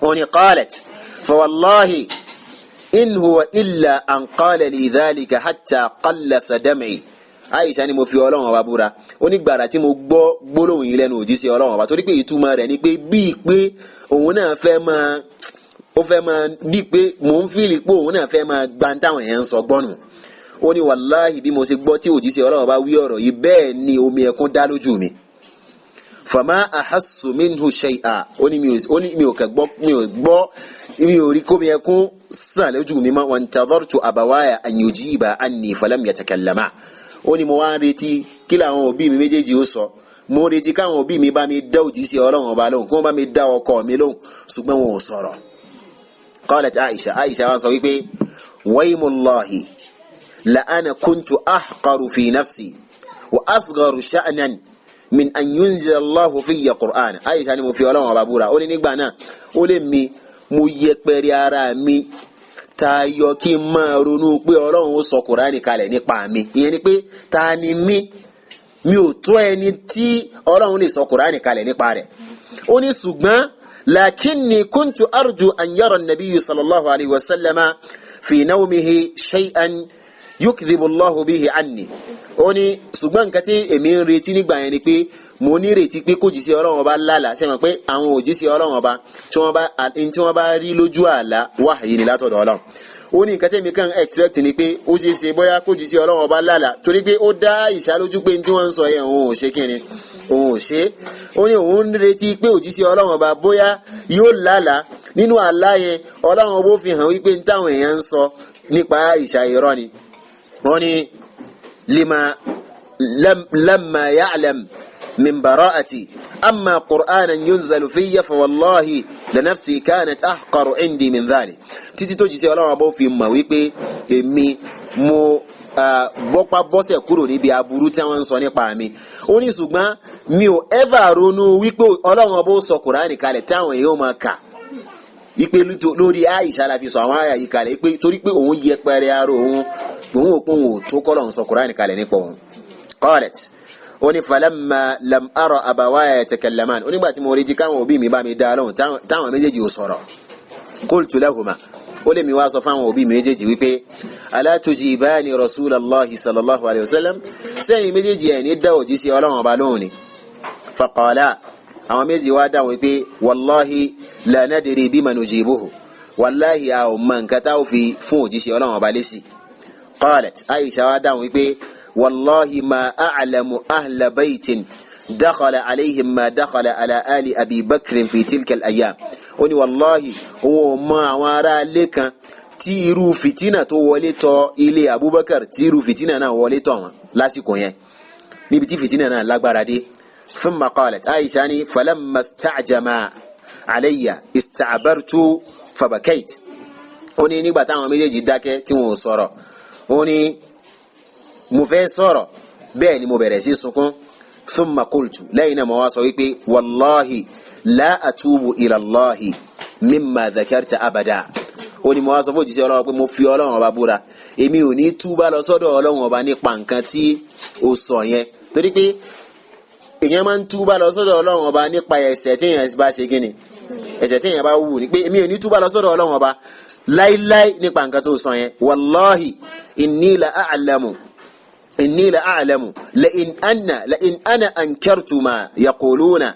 wọ́n ní qalat fa wallahi in huwa illa an qala li dhalika hatta qallasa dam'i Aisha ni mo fi Ọlọ́run ọba búra ó ní gbàrà tí mo gbọ́ gbólóhùn yìí lẹ́nu òjíṣẹ́ Ọlọ́run ọba torí pé ìtumọ̀ rẹ̀ ni pé bíi pé òun náà fẹ́ máa bíi pé mò ń fìlì pé òun náà fẹ́ máa gba táwọn èèyàn ń sọ gbọ́nù ó ní wàláhì bí mo ṣe gbọ́ tí òjíṣẹ́ Ọlọ́run ọba wí ọ̀rọ̀ yìí bẹ́ẹ̀ ni omi ẹkún dá lójú mi fama ahassu minhu shay'a ó ní mi ò rí kómi ẹkún sàn lójú mi mọ́ wantadhartu abawaya an yujiba anni falam yatakallama ó ní mo wá ń retí kí làwọn òbí mi méjèèjì ó sọ mo retí káwọn òbí mi bá mi dá òjíṣẹ́ Ọlọ́run ọba lóhùn kí wọ́n bá mi dá ọkọ mi lóhùn ṣùgbọ́n wọn ò sọ̀rọ̀ qalat Aisha wá sọ wípé waymullahi la ana kuntu ahqaru fi nafsi wa asgharu sha'nan min an yunzila Allahu fiyya Qur'an Aisha ni mo fi Ọlọ́run ọba búra ó ní nígbà náà ó lè mi mo yẹpẹrẹ ara mi tayọ kí n máa ronú pé Ọlọ́run ó sọ Kùránì kalẹ̀ nípa mi ìyẹn ni pé ta ni mi ò tó ẹni tí Ọlọ́run lè sọ Kùránì kalẹ̀ nípa rẹ̀ ó ní ṣùgbọ́n lakinni kuntu arju an yara an-nabiyyu sallallahu alayhi wa sallama fi nawmihi shay'an yukdhibu Allahu bihi anni ó ní ṣùgbọ́n nǹkan tí èmi ń retí nígbà yẹn ni pé mo ní retí pé kó jíṣẹ́ Ọlọ́run ọba lálàá ṣe mọ̀ pé àwọn òjíṣẹ́ Ọlọ́run ọba tí wọ́n bá rí lójú àlá wahyi ni látọ̀dọ̀ Ọlọ́run ó ní nǹkan tí èmi kàn expect ni pé ó ṣe é ṣe bóyá kó jíṣẹ́ Ọlọ́run ọba lálàá torí pé ó dá Àìṣà lójú pé tí wọ́n ń sọ yẹn òun ò ṣe kíni òun ò ṣe ó ní òun ń retí pé òjíṣẹ́ Ọlọ́run ọba bóyá yóò lálàá nínú àlá yẹn Ọlọ́run ọba ó fi hàn wípé táwọn èèyàn ń sọ nípa Àìṣà irọ́ ni wọ́n ní lamma ya'lam min bara'ati amma qur'anan yunzalu fiyya fa wallahi la nafsi kanat ahqaru indi min dhalik títí tó jíṣẹ́ Ọlọ́run bó fi mọ̀ wípé èmi mo bọ́pá bọ́sẹ̀ kúrò níbi aburú tí wọ́n ń sọ nípa mi ó ní ṣùgbọ́n mi ò ever ronú wípé Ọlọ́run bó sọ Kùránì kalẹ̀ táwọn èèyàn máa kà wípé lórí Àìṣà la fi sọ àwọn àyà yìí kalẹ̀ pé torí pé òun yẹpẹrẹ ara òun òpin òun tó kọ́ lọ́n sọ Kùránì kalẹ̀ nípa òun. qalat ó ní falamma lam ara abawaya yatakallaman ó nígbà tí mo retí káwọn òbí mi bá mi dá lóhùn táwọn méjèèjì ò sọ̀rọ̀ qultu lahuma ó lè mi wá sọ fáwọn òbí mi méjèèjì wípé ala tujibani rasulallahi sallallahu alayhi wa sallam sẹ́yìn méjèèjì ẹ̀ ní dá òjíṣẹ́ Ọlọ́run ọba lóhùn ni faqala àwọn méjì wá dáhùn wípé wallahi la nadri bima nujibuhu wallahi a ò mọ nǹkan tá ò fi fún òjíṣẹ́ Ọlọ́run ọba lésì qalat Aisha wá dáhùn wípé wallahi ma a'lamu ahla baytin dakhala alayhim ma dakhala ala ali abi bakrin fi tilka al-ayyam ó ní wallahi òun ò mọ àwọn ará ilé kan tí irú fìtínà tó wọlé tọ̀ ilé Abubakar tí irú fìtínà náà wọlé tọ̀ wọn lásìkò yẹn níbi tí fìtínà náà lágbára dé. ثم قالت عائشة فلما استعجم علي استعبرت فبكيت ó ní nígbà táwọn méjèèjì dákẹ́ tí wọn ò sọ̀rọ̀ ó ní mo fẹ́ sọ̀rọ̀ bẹ́ẹ̀ ni mo bẹ̀rẹ̀ sí sunkún ثم قلت lẹ́yìn náà mo wá sọ wípé والله لا أتوب إلى الله مما ذكرت أبدا ó ní mo wá sọ fún òjíṣẹ́ Ọlọ́run pé mo fi Ọlọ́run ọba búra èmi ò ní túbá lọ sọ́dọ̀ Ọlọ́run ọba nípa nǹkan tí ó sọ yẹn torí pé èèyàn máa ń túbà lọ sọ́dọ̀ Ọlọ́run ọba nípa ẹ̀ṣẹ̀ tí èèyàn bá ṣe gíní ẹ̀ṣẹ̀ tí èèyàn bá wù ní pé èmi ò ní túbà lọ sọ́dọ̀ Ọlọ́run ọba láíláí nípa nǹkan tó sọ yẹn wallahi inni la a'lamu la in ana ankartu ma yaquluna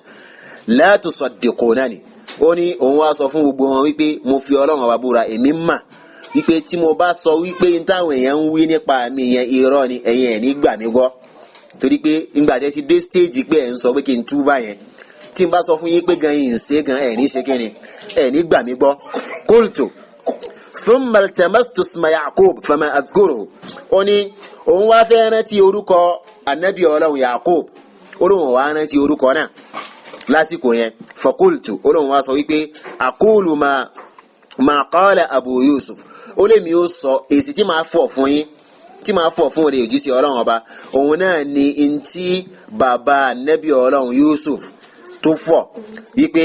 la tusaddiqunani ó ní òun wá sọ fún gbogbo wọn wípé mo fi Ọlọ́run ọba búra èmi mà wípé tí mo bá sọ wípé táwọn èèyàn ń wí nípa mi yẹn irọ́ ni ẹ̀yin ẹ̀ ní gbà mí gbọ́ torí pé ìgbà tẹ́ ti dé stage pé ẹ̀ ń sọ pé kí n túbà yẹn tí n bá sọ fún yín pé gan yìí ń ṣe gan ẹ̀ ní ṣe kí ni ẹ̀ ní gbà mí gbọ́. qultu thumma iltamastu isma Yaqub fama adhkuruhu ó ní òun wá fẹ́ rántí orúkọ anabi Ọlọ́run Yaqub olóhùn wá rántí orúkọ náà lásìkò yẹn fa qultu olóhùn wá sọ wípé aqulu ma qala Abu Yusuf ó lè mi ó sọ èsì tí máa fọ̀ fún yín tí máa fọ̀ fún òde òjíṣẹ́ Ọlọ́run ọba òun náà ni ntí bàbá nẹ́bí Ọlọ́run Yusuf tó fọ̀ wípé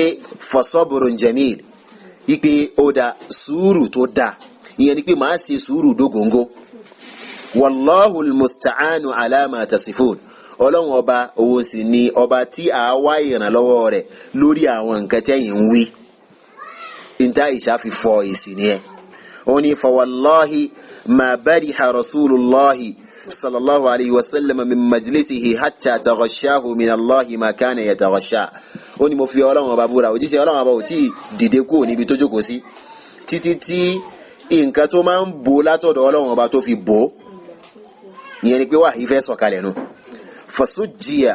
fasabrun jamil wípé ó da sùúrù tó da ìyẹn ni pé màá ṣe sùúrù dógóńgó wallahu almusta'anu ala ma tasifun Ọlọ́run ọba òun sì ni ọba tí a wá ìrànlọ́wọ́ rẹ̀ lórí àwọn nǹkan tẹ́yìn ń wí níta ìṣàfihàn èsì nìyẹn ó ní fa wallahi ما برح رسول الله صلى الله عليه وسلم من مجلسه حتى تغشاه من الله ما كان يتغشى ó ní mo fi Ọlọ́run ọba búra òjíṣẹ́ Ọlọ́run ọba ò tí dìde kúrò níbi tó jókòó sí títí tí nǹkan tó máa ń bò látọ̀dọ̀ Ọlọ́run ọba tó fi bò ìyẹn ni pé wahyi fẹ́ sọ̀kalẹ̀ nù fasujjiya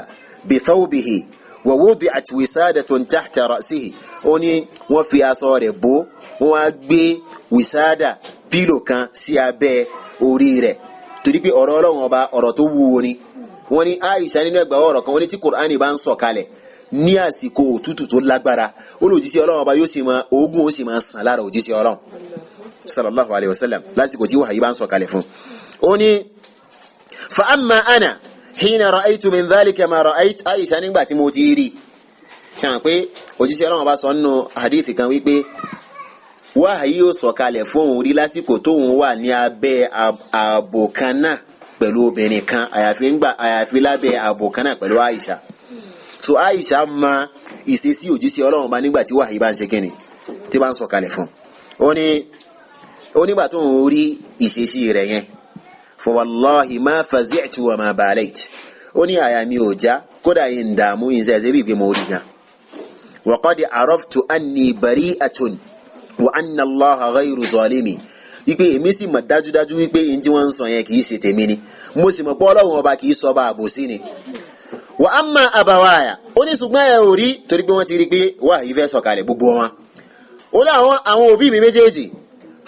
bithawbihi wa wudi'at wisadatun tahta ra'sihi ó ní wọ́n fi aṣọ rẹ̀ bò wọ́n á gbé wisada pílò kan sí abẹ́ orí rẹ̀ torí pé ọ̀rọ̀ Ọlọ́run ọba ọ̀rọ̀ tó wúwo ni wọ́n ní Àìṣà nínú ẹgbàá ọ̀rọ̀ kan wọ́n ní tí Kùránì bá ń sọ̀kalẹ̀ ní àsìkò òtútù tó lágbára olùjíṣẹ́ Ọlọ́run ọba yóò sì máa oògùn ó sì máa sàn lára òjíṣẹ́ Ọlọ́run sallallahu alayhi wa sallam lásìkò tí wahyi bá ń sọ̀kalẹ̀ fún ó ní fa amma ana hina ra'aytu min dhalika ma ra'aytu Àìṣà nígbà tí mo ti rí tí wọ́n pé òjíṣẹ́ Ọlọ́run ọba sọ nínú hadith kan wípé wahyi ó sọ̀kalẹ̀ fún òun rí lásìkò tóun wà ní abẹ́ ààbò kan náà pẹ̀lú obìnrin kan àyàfi lábẹ́ ààbò kan náà pẹ̀lú Àìṣà so Àìṣà ma ìṣesí òjíṣẹ́ Ọlọ́run bá nígbà tí wahyi bá ń ṣe kíni tí bá ń sọ̀kalẹ̀ fún ó nígbà tóun rí ìṣesí rẹ̀ yẹn fa wallahi ma fazi'tu wa ma balayt ó ní àyà mi ò já kódà yín dààmú yín ṣe bí pé mo rí gan wa qad araftu anni bari'atun wa anna allaha ghayru zalimi wípé èmi sì mọ̀ dájúdájú wípé in tí wọ́n ń sọ yẹn kì í ṣe tèmi ni mo sì mọ̀ pé Ọlọ́run ọba kì í sọ bá àbòsí ni wa amma abawaya ó ní ṣùgbọ́n ẹ ò rí torí pé wọ́n ti rí pé wà yìí fẹ́ sọ̀kalẹ̀ gbogbo wọn ó ní àwọn òbí mi méjèèjì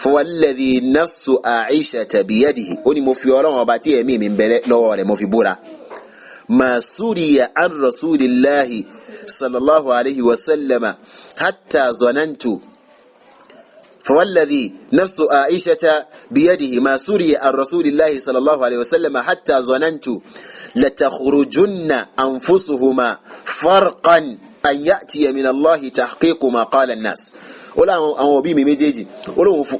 fawalladhi nafsu Aisha biyadihi ó ní mo fi Ọlọ́run ọba tí ẹ̀mí mi ń bẹ lọ́wọ́ rẹ̀ mo fi búra ma suriya an rasulillahi sallallahu alayhi wa sallama hatta zanantu فوالذي نفس عائشة بيده ما سري عن رسول الله صلى الله عليه وسلم حتى ظننت لتخرجن أنفسهما فرقا أن يأتي من الله تحقيق ما قال الناس ó láwọn òbí mi méjèèjì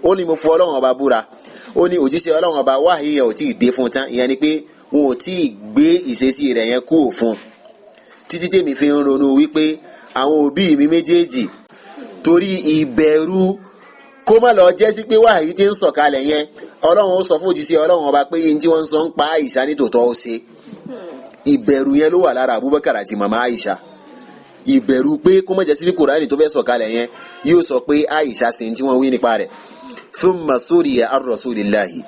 ó ní mo fọ Ọlọ́run ọba búra ó ní òjíṣẹ́ Ọlọ́run ọba wáhí yẹn ò tí ì dé fún tán ìyẹn ni pé wọn ò tí ì gbé ìṣesí rẹ̀ yẹn kúrò fún títí tèmi fi ń ronú wípé àwọn òbí mi méjèèjì torí ìbẹ̀rù kó má lọ jẹ́ sí pé wáhí tí ń sọ̀kalẹ̀ yẹn Ọlọ́run ó sọ fún òjíṣẹ́ Ọlọ́run ọba pé yín tí wọ́n ń sọ ń pa Àìṣà nítòótọ́ ó ṣe ìbẹ̀rù yẹn ló wà lára Abubakar àti mama Àìṣà ìbẹ̀rù pé kó má jẹ́ sí pé Kùránì tó fẹ́ sọ̀kalẹ̀ yẹn yóò sọ pé Àìṣà sí tí wọ́n wí nípa rẹ̀ thumma suriya ar rasulillahi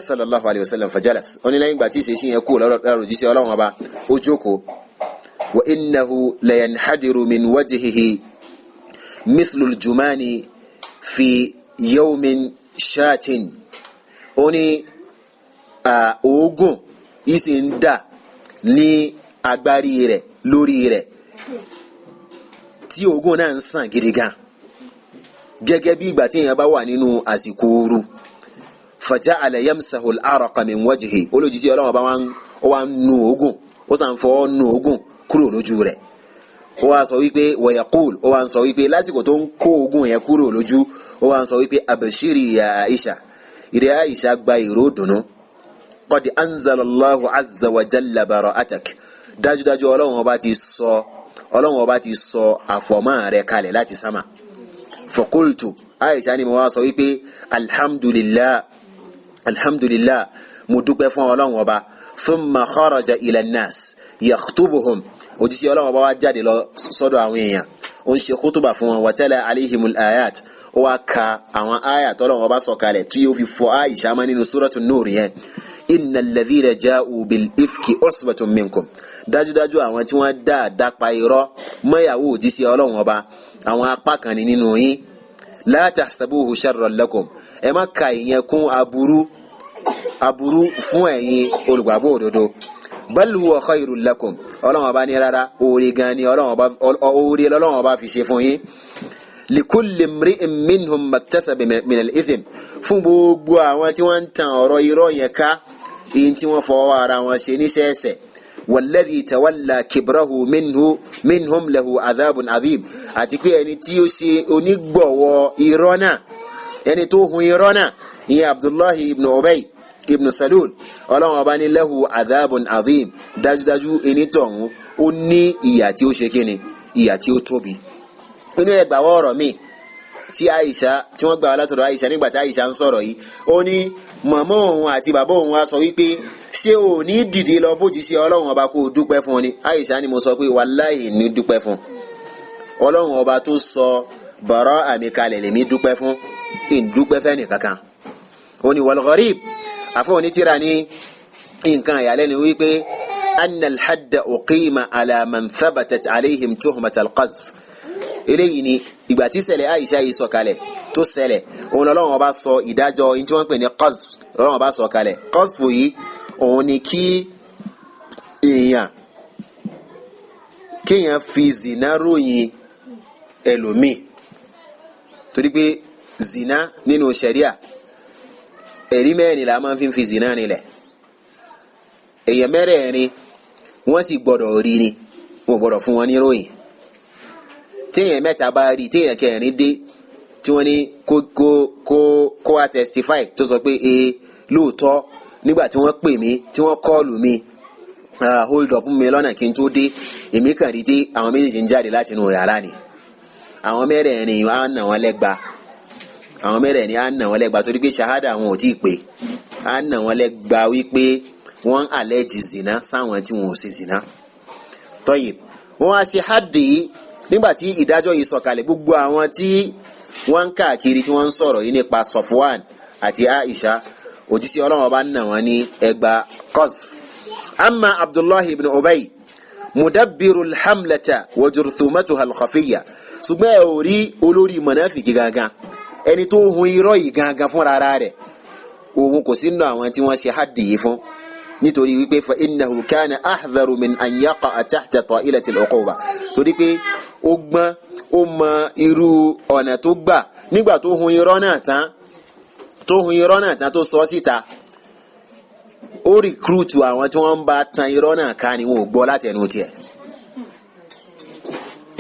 sallallahu alayhi wa sallam fajalas ó ní lẹ́yìn ìgbà tí ìṣesí yẹn kú lára òjíṣẹ́ Ọlọ́run ọba ó jókòó wa innahu layanhadiru min wajhihi mithlu al-jumani fi yawmin shatin ó ní oògùn ìsì ń dà ní agbárí rẹ̀ lórí rẹ̀ tí oògùn náà ń sàn gidi gan gẹ́gẹ́ bí ìgbà tí èèyàn bá wà nínú àsìkò ooru faja'ala yamsahu al-araqa min wajhi olójúsí Ọlọ́run bá wá ń nu oògùn ó sàn fọ́ nu oògùn kúrò lójú rẹ̀ ó wá sọ wípé wa yaqul ó wá ń sọ wípé lásìkò tó ń kó oògùn yẹn kúrò lójú ó wá ń sọ wípé abashiri ya Aisha ìrẹ́ Aisha gba ìró dùnú qad anzala Allahu azza wa jalla bara'atak dájúdájú Ọlọ́run ọba ti sọ àfọ̀mọ́ rẹ̀ kalẹ̀ láti sámà faqultu Aisha ni mo wá sọ wípé alhamdulillah mo dúpẹ́ fún Ọlọ́run ọba thumma kharaja ila an-nas yakhtubuhum òjíṣẹ́ Ọlọ́run ọba wá jáde lọ sọ́dọ̀ àwọn èèyàn ó ń ṣe kútùbà fún wọn wa tala alayhimul ayat ó wá ka àwọn ayat Ọlọ́run ọba sọ kalẹ̀ tí yóò fi fọ Aisha mọ́ nínú suratul nur yẹn innal ladhina ja'u bil ifki usbatun minkum dájúdájú àwọn tí wọ́n dápa irọ́ mọ́yàwó òjíṣẹ́ Ọlọ́run ọba àwọn apá kan ní nínú yín la tahsabuhu sharran lakum ẹ má ka ìyẹn kún aburú fún ẹ̀yin olùgbàgbọ́ òdodo bal huwa khairul lakum Ọlọ́run ọba ní rárá oore gan ni Ọlọ́run ọba fi ṣe fún yín likulli imri'in minhum maktasaba min al-ithm fún gbogbo àwọn tí wọ́n ń tan ọ̀rọ̀ irọ́ yẹn ká èyí tí wọ́n fọwọ́ ara wọn ṣe níṣẹ́ẹ̀ṣẹ̀ والذي تولى كبره منهم له عذاب عظيم àti pé ẹni tí ó ṣe onígbọ̀wọ́ irọ́ náà ẹni tó hun irọ́ náà ìyẹn Abdullahi ibn Ubay ibn Salul Ọlọ́run ọba ní lahu adhabun azim dájúdájú ẹni tọ̀hún ó ní ìyà tí ó ṣe kíni ìyà tí ó tóbi inú ẹgbàwọ́ ọ̀rọ̀ mi tí Aisha tí wọ́n gbà látọ̀dọ̀ Aisha nígbà tí Aisha ń sọ̀rọ̀ yìí ó ní màmá òun àti bàbá òun wá sọ wípé ṣé ò ní dìde lọ bójì sí Ọlọ́run ọba kó dúpẹ́ fún ni Aisha ni mo sọ pé wàláhì ní dúpẹ́ fún Ọlọ́run ọba tó sọ bọ̀rọ̀ àmì kalẹ̀ lèmi dúpẹ́ fún ìdúpẹ́ fẹ́ nìkankan ó ní wal gharib àfọ́ onítìrà ní nǹkan àyàlẹ́ni wípé annal hadda uqima ala man thabatat alayhim tuhmatal qazf eléyìí ni ìgbà tí ṣẹlẹ̀ Aisha yìí sọ̀kalẹ̀ tó ṣẹlẹ̀ òun Ọlọ́run ọba sọ ìdájọ́ in tí wọ́n pè ní qazf Ọlọ́run ọba sọ̀kalẹ̀ qazf yìí òun ni kí èèyàn fi zina ròyìn ẹlòmíì torí pé zina nínú ṣẹ̀ríà ẹ̀rí mẹ́rin la máa fi zina nílẹ̀ èèyàn mẹ́rẹ̀ẹ̀rin wọ́n sì gbọ́dọ̀ rí ni wọ́n gbọ́dọ̀ fún wọn ní ròyìn téèyàn mẹ́ta bá rí téèyàn kẹrin dé tí wọ́n ní kó wá testify tó sọ pé lóòótọ́ nígbà tí wọ́n pè mí tí wọ́n kọ́ọ̀lù mi hold up mi lọ́nà kí n tó dé èmi kàn rí tí àwọn méjèèjì ń jáde láti inú yàrá ni àwọn mẹ́rẹ̀ẹ̀rin á nà wọ́n lẹ́gba torí pé ṣahada àwọn ò tí ì pé á nà wọ́n lẹ́gba wípé wọ́n àlẹ́jì zina sáwọn tí wọ́n ò ṣe zina. tọ́yì wọ́n á ṣe haddi nígbà tí ìdájọ́ yìí sọ̀kalẹ̀ gbogbo àwọn tí wọ́n ń káàkiri tí wọ́n ń sọ̀rọ̀ yìí nípa Safwan àti Aisha òjíṣẹ́ Ọlọ́run bá nà wọ́n ní ẹgba qazf. amma Abdullahi ibn Ubay mudabbiru alhamlata wa jurthumatuha alkhafiyya ṣùgbọ́n ẹ ò rí olórí mọ̀náfìkì gangan ẹni tó hun irọ́ yìí gangan fúnra rẹ̀ òun kò sínú àwọn tí wọ́n ṣe haddi yìí fún nítorí wípé fa innahu kana ahdharu min an yaqa'a tahta ta'ilati al-uquba torí pé ó gbọ́n ó mọ irú ọ̀nà tó gbà nígbà tó hun irọ́ náà tán tó sọ síta ó rìkúrútù àwọn tí wọ́n ń bá tan irọ́ náà ká ni wọn ò gbọ́ láti ẹnu tiẹ̀.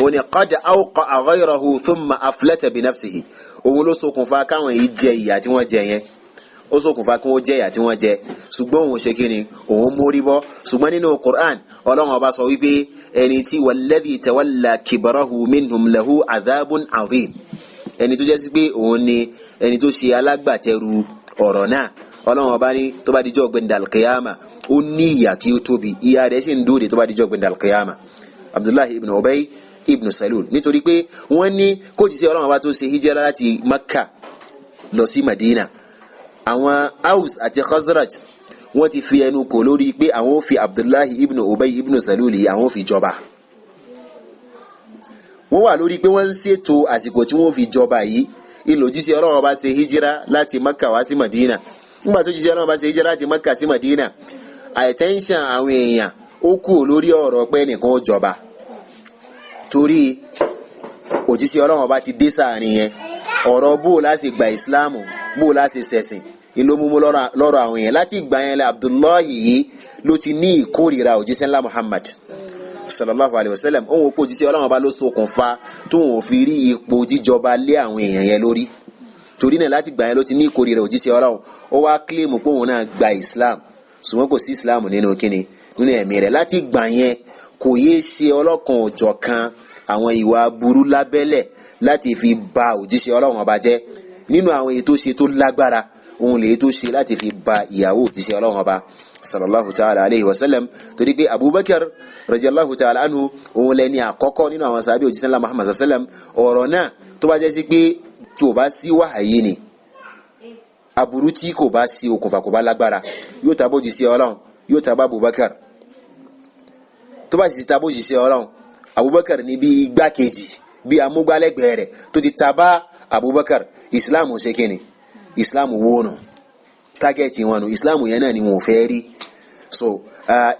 ó ní qad awqa'a ghayrahu thumma aflata bi nafsihi òun ló ṣokùnfà káwọn yìí jẹ ìyà tí wọ́n jẹ yẹn ó ṣokùnfà kí wọ́n jẹ ìyà tí wọ́n jẹ ṣùgbọ́n òun ṣe kíni òun mórí bọ́ ṣùgbọ́n nínú Qur'an Ọlọ́run ọba sọ wípé ẹni tí walladhi tawalla kibrahu minhum lahu adhabun azim ẹni tó jẹ́ sí pé òun ni ẹni tó ṣe alágbàtẹrù ọ̀rọ̀ náà Ọlọ́run ọba ní tó bá dijọ́ gbẹ̀ndàl kìyàmà ó ní ìyà tí ó tóbi ìyà rẹ̀ sì ń dóde tó bá dijọ́ gbẹ̀ndàl kìyàmà. Abdullahi ibn Ubay ibn Salul nítorí pé wọ́n ní kó jíṣẹ́ Ọlọ́run ọba tó ṣe hijira láti Makka lọ sí Madina àwọn Aus àti Khazraj wọ́n ti fi ẹnu kò lórí pé àwọn ò fi Abdullahi ibn Ubay ibn Salul yìí àwọn ò fi jọba wọ́n wà lórí pé wọ́n ń ṣètò àsìkò tí wọ́n fi jọba yìí ìlòjíṣẹ́ Ọlọ́run ọba ṣe hijira láti Makka wá sí Madina nígbà tó jíṣẹ́ Ọlọ́run bá ṣe hijira láti Makka sí Madina attention àwọn èèyàn ó kú lórí ọ̀rọ̀ pé nìkan ó jọba torí òjíṣẹ́ Ọlọ́run bá ti dé sáàrin yẹn ọ̀rọ̀ bó láti gba ìsìláàmù bó láti ṣẹ̀sìn ìlú mímú lọ́rọ̀ àwọn èèyàn láti ìgbà yẹn lẹ Abdullahi yìí ló ti ní ìkórìíra òjíṣẹ́ ńlá Muhammad sallallahu alayhi wa sallam òun òpó òjíṣẹ́ Ọlọ́run bá ló ṣokùnfà tó òun fi rí ipò jíjọba lé àwọn èèyàn yẹn lórí torí náà láti gbà yẹn ló ti ní ìkórìíra òjíṣẹ́ Ọlọ́run ó wá kílèmù pé òun náà gba Islam ṣùgbọ́n kò sí Islam nínú kíni nínú ẹ̀mí rẹ̀ láti gbà yẹn kò yéé ṣe ọlọ́kan òjọ̀ kan àwọn ìwà burú lábẹ́lẹ̀ láti fi ba òjíṣẹ́ Ọlọ́run ọba jẹ́ nínú àwọn èyí tó ṣe tó lágbára òun lè tó ṣe láti fi ba ìyàwó òjíṣẹ́ Ọlọ́run ọba sallallahu ta'ala alayhi wa sallam torí pé Abubakar radiyallahu ta'ala anhu òun lẹni àkọ́kọ́ nínú àwọn sàbí òjíṣẹ́ ńlá Muhammad sallam ọ̀rọ̀ náà tó bá jẹ́ sí pé tí o bá sí wáhàyí ni aburú tí kò bá sí okùnfà kò bá lágbára yóò tabójì sí Ọlọ́run yóò tabá Abubakar tó bá sì tabójì sí Ọlọ́run Abubakar ní bí igbákejì bí amúgbálẹ́gbẹ̀ẹ́ rẹ̀ tó ti tabá Abubakar Islam ṣe kíni Islam wónù tágẹ́ẹ̀tì wọn nù Islam yẹn náà ni wọn ò fẹ́ rí so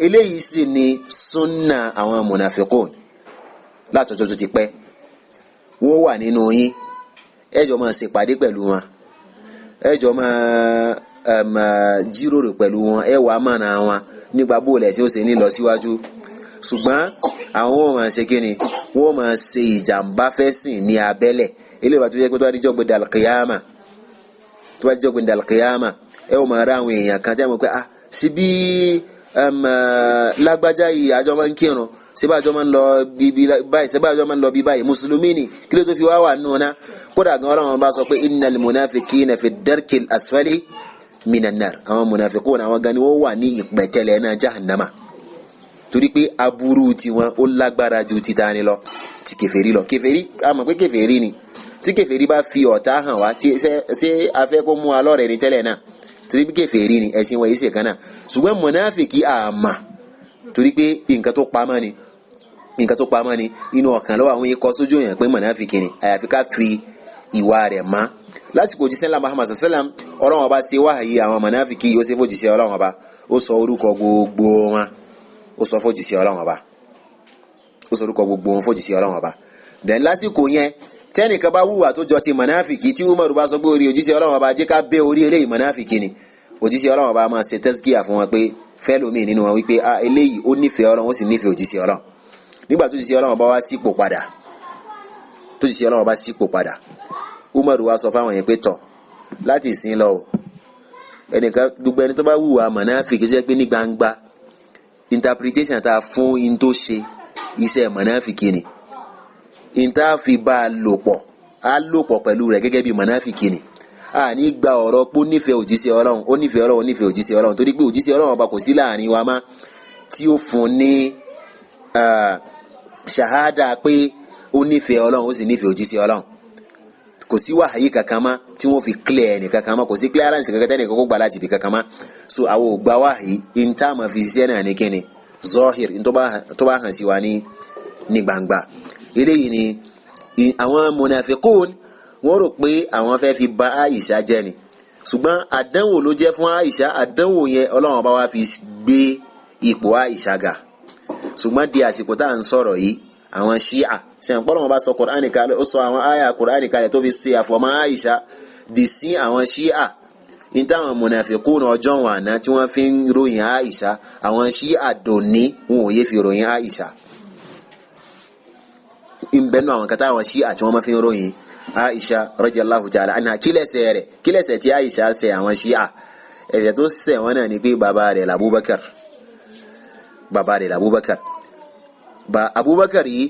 eléyìí sì ni sunna àwọn munafiqun látọjọ́ tó ti pẹ́ wọ́n wà nínú yín ẹjọ́ máa ṣèpàdé pẹ̀lú wọn ẹjọ́ máa jíròrò pẹ̀lú wọn ẹwà mọ̀nà wọn nígbà bóòlẹ̀ tí ó ṣe ní lọ síwájú ṣùgbọ́n àwọn ò máa ṣe kíni wọ́n máa ṣe ìjàmbá fẹ́sìn ní abẹ́lẹ̀ eléyìí wà tó yẹ pé tó bá dijọ́ gbẹ̀dẹ̀ alqiyama ẹ ó máa rá àwọn èèyàn kan tí a mọ̀ pé síbí lágbájá yìí àjọ máa ń kírun síbájọ́ máa ń lọ bí báyìí mùsùlùmí ni kí ló tó fi wá wà nù náà kódà gan Ọlọ́run bá sọ pé innal munafiqina fi darkil asfali minan nar àwọn munafiqun àwọn gan ni wọ́n wà ní ìpẹ̀tẹ́lẹ̀ náà jahannama torí pé aburú tiwọn ó lágbára ju títa ni lọ ti kèfèrí lọ kèfèrí a mọ̀ pé kèfèrí ni tí kèfèrí bá fi ọ̀tá hàn wá ṣé afẹ́ kó mú alọ́rẹ̀ ní tẹ́lẹ̀ náà torí pé kèfèrí ni ẹ̀sìn wọ̀nyí ṣe kan náà ṣùgbọ́n munafiki àmà torí pé nǹkan tó pamọ́ ni inú ọkàn lọ́wọ́ àwọn ikọ̀ sójú yẹn pé munafiki ni àyàfi ká fi ìwà rẹ̀ mọ́ lásìkò jíṣẹ́ ńlá Muhammad sallam Ọlọ́run ọba ṣe wáhàyí àwọn munafiki yóò ṣe fòjíṣẹ́ Ọlọ́run ọba ó sọ orúkọ gbogbo wọn ó sọ fòjíṣẹ́ Ọlọ́run ọba ó sọ orúkọ gbogbo wọn fòjíṣẹ́ Ọlọ́run ọba then lásìkò yẹn tẹ́nìkan bá wùwà tó jọ ti munafiki tí Umaru bá sọ pé orí òjíṣẹ́ Ọlọ́run ọba jẹ́ ká bẹ́ orí eléyìí munafiki ni òjíṣẹ́ Ọlọ́run ọba máa ṣe tẹ́síkíyà fún wọn pé fẹ́lómi nínú wọn wípé eléyìí ó nífẹ̀ẹ́ Ọlọ́run ó sì nífẹ̀ẹ́ òjíṣẹ́ Ọlọ́run nígbà tó jíṣẹ́ Ọlọ́run ọba wá sípò padà Umaru wá sọ fáwọn yẹn pé tọ̀ láti ìsìn lọ ẹnìkan gbogbo ẹni tó bá wùwà munafiki jẹ́ pé ní gbangba interpretation tá a fún in tó ṣe iṣẹ́ munafiki ni in tá a fi bá a lò pọ̀ pẹ̀lú rẹ̀ gẹ́gẹ́ bí munafiki ni a ní gba ọ̀rọ̀ pé ó nífẹ̀ẹ́ òjíṣẹ́ Ọlọ́run ó nífẹ̀ẹ́ Ọlọ́run ó nífẹ̀ẹ́ òjíṣẹ́ Ọlọ́run torí pé òjíṣẹ́ Ọlọ́run ọba kò sí láàrin wa mọ́ tí ó fún ní ṣahada pé ó nífẹ̀ẹ́ Ọlọ́run ó sì nífẹ̀ẹ́ òjíṣẹ́ Ọlọ́run kò sí wàhálì kankan mọ́ tí wọ́n fi clear ẹnì kankan mọ́ kò sí clearance kankan tẹ́nì kankan gbà láti ibi kankan mọ́ so àwọn ò gba wàhálì in tá a máa fi ṣiṣẹ́ náà ní kíni zohir in tó bá hàn sí wa ní gbangba eléyìí ni àwọn munafiqun wọ́n rò pé àwọn fẹ́ fi bà Aisha jẹ́ ni ṣùgbọ́n àdánwò ló jẹ́ fún Aisha àdánwò yẹn Ọlọ́run bá wá fi gbé ipò Aisha ga ṣùgbọ́n di àsìkò tá à ń sọ̀rọ̀ yìí àwọn Shia sẹ́yìn pọ́lọ́wọ́n bá sọ Kùránì kalẹ̀ ó sọ àwọn àyà Kùránì kalẹ̀ tó fi ṣe àfọ̀mọ́ Aisha di sí àwọn Shia ní táwọn munafiqun ọjọ́ wọn àná tí wọ́n fi ń ròyìn Aisha àwọn Shia dòní wọn ò yé fi ròyìn Aisha ìbẹ́nu àwọn kata àwọn Shia tí wọ́n máa fi ń ròyìn Aisha radiyallahu ta'ala anha kílẹ̀sẹ̀ tí Aisha ṣẹ̀ àwọn Shia ẹ̀ṣẹ̀ tó ṣẹ̀ wọ́n náà ni pé bàbá rẹ̀ l'Abubakar Abubakar yìí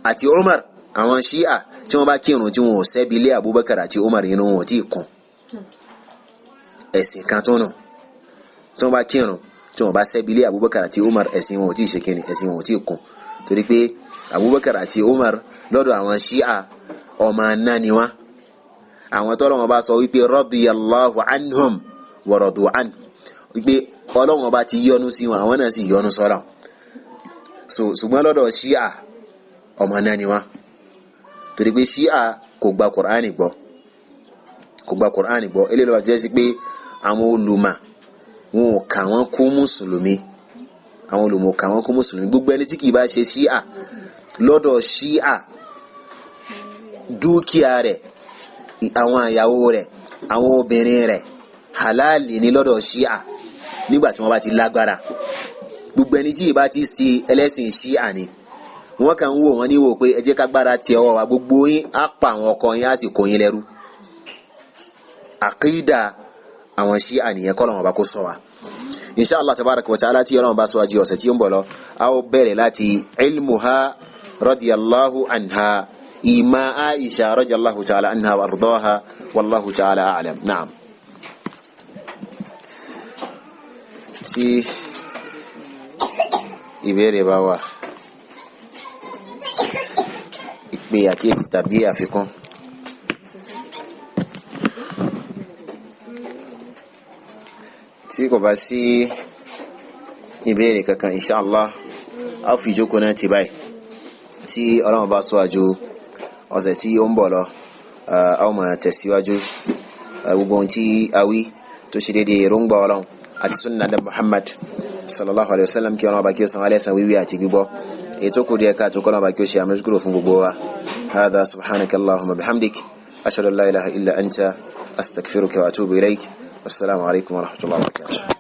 àti Umar àwọn Shia tí wọ́n bá kírun tí wọ́n ṣẹ́bi lé Abubakar àti Umar inú wọn tí kún ẹ̀sìn kan tó nù tí wọ́n bá kírun tí wọ́n bá ṣẹ́bi lé Abubakar àti Umar ẹ̀sìn wọn tí ṣe kíni ẹ̀sìn wọn tí kún torí pé Abubakar àti Umar lọ́dọ̀ àwọn Shia ọmọ náà ni wọ́n àwọn tọ́lọ́ wọn bá sọ wípé radiyallahu anhum wa radu an wípé Ọlọ́run bá ti yọ́nú sí wọn àwọn náà sì yọ́nú sọ́lọ́ ṣùgbọ́n lọ́dọ̀ Shia ọmọ náà ni wọ́n torí pé Shia kò gba Qur'ani gbọ́ eléyìí ló jẹ́ sí pé àwọn olùmọ̀ wọn ò kà wọ́n kún mùsùlùmí gbogbo ẹni tí kì í bá ṣe Shia lọ́dọ̀ Shia dúkìá rẹ̀ àwọn ìyàwó rẹ̀ àwọn obìnrin rẹ̀ halali ní lọ́dọ̀ Shia nígbà tí wọ́n bá ti lágbára gbogbo ẹni tí ìbá ti ṣe ẹlẹ́sìn Shia ni wọ́n kàn ń wò wọ́n níwò pé ẹ jẹ́ ká gbára ti ọwọ́ wa gbogbo yín á pa àwọn ọkọ yín á sì kó yín lẹ́rú àkídà àwọn Shia nìyẹn kọ́ lọ́wọ́ bá kó sọ wa inshallah tabaraka wa ta'ala tí Ọlọ́run bá sọ wájú ọ̀sẹ̀ tí ó ń bọ̀ lọ a ó bẹ̀rẹ̀ láti ilmuha radiyallahu anha ima Aisha radiyallahu ta'ala anha wa ardaha wallahu ta'ala a'lam na'am tí ìbéèrè bá wà ìpè àkíyèsí tàbí àfikún tí kò bá sí ìbéèrè kankan inshallah a fi ìjókòó náà ti báyìí tí Ọlọ́run bá sọ àjò ọ̀sẹ̀ tí ó ń bọ̀ lọ a ó máa tẹ̀síwájú gbogbo ohun tí a wí tó ṣe déédéé èròǹgbà Ọlọ́run àti sunna da Muhammad sallallahu alaihi wasallam kí Ọlọ́run bá kí ó san wá lẹ́san wíwí àti gbígbọ́ èyí tó kù díẹ̀ ká tó kọ́nà bá kí ó ṣe àmójúkúrò fún gbogbo wa hadha subhanaka allahumma bihamdik ashhadu an la ilaha illa anta astaghfiruka wa atubu ilaik wassalamu alaikum wa rahmatullahi wa barakatuh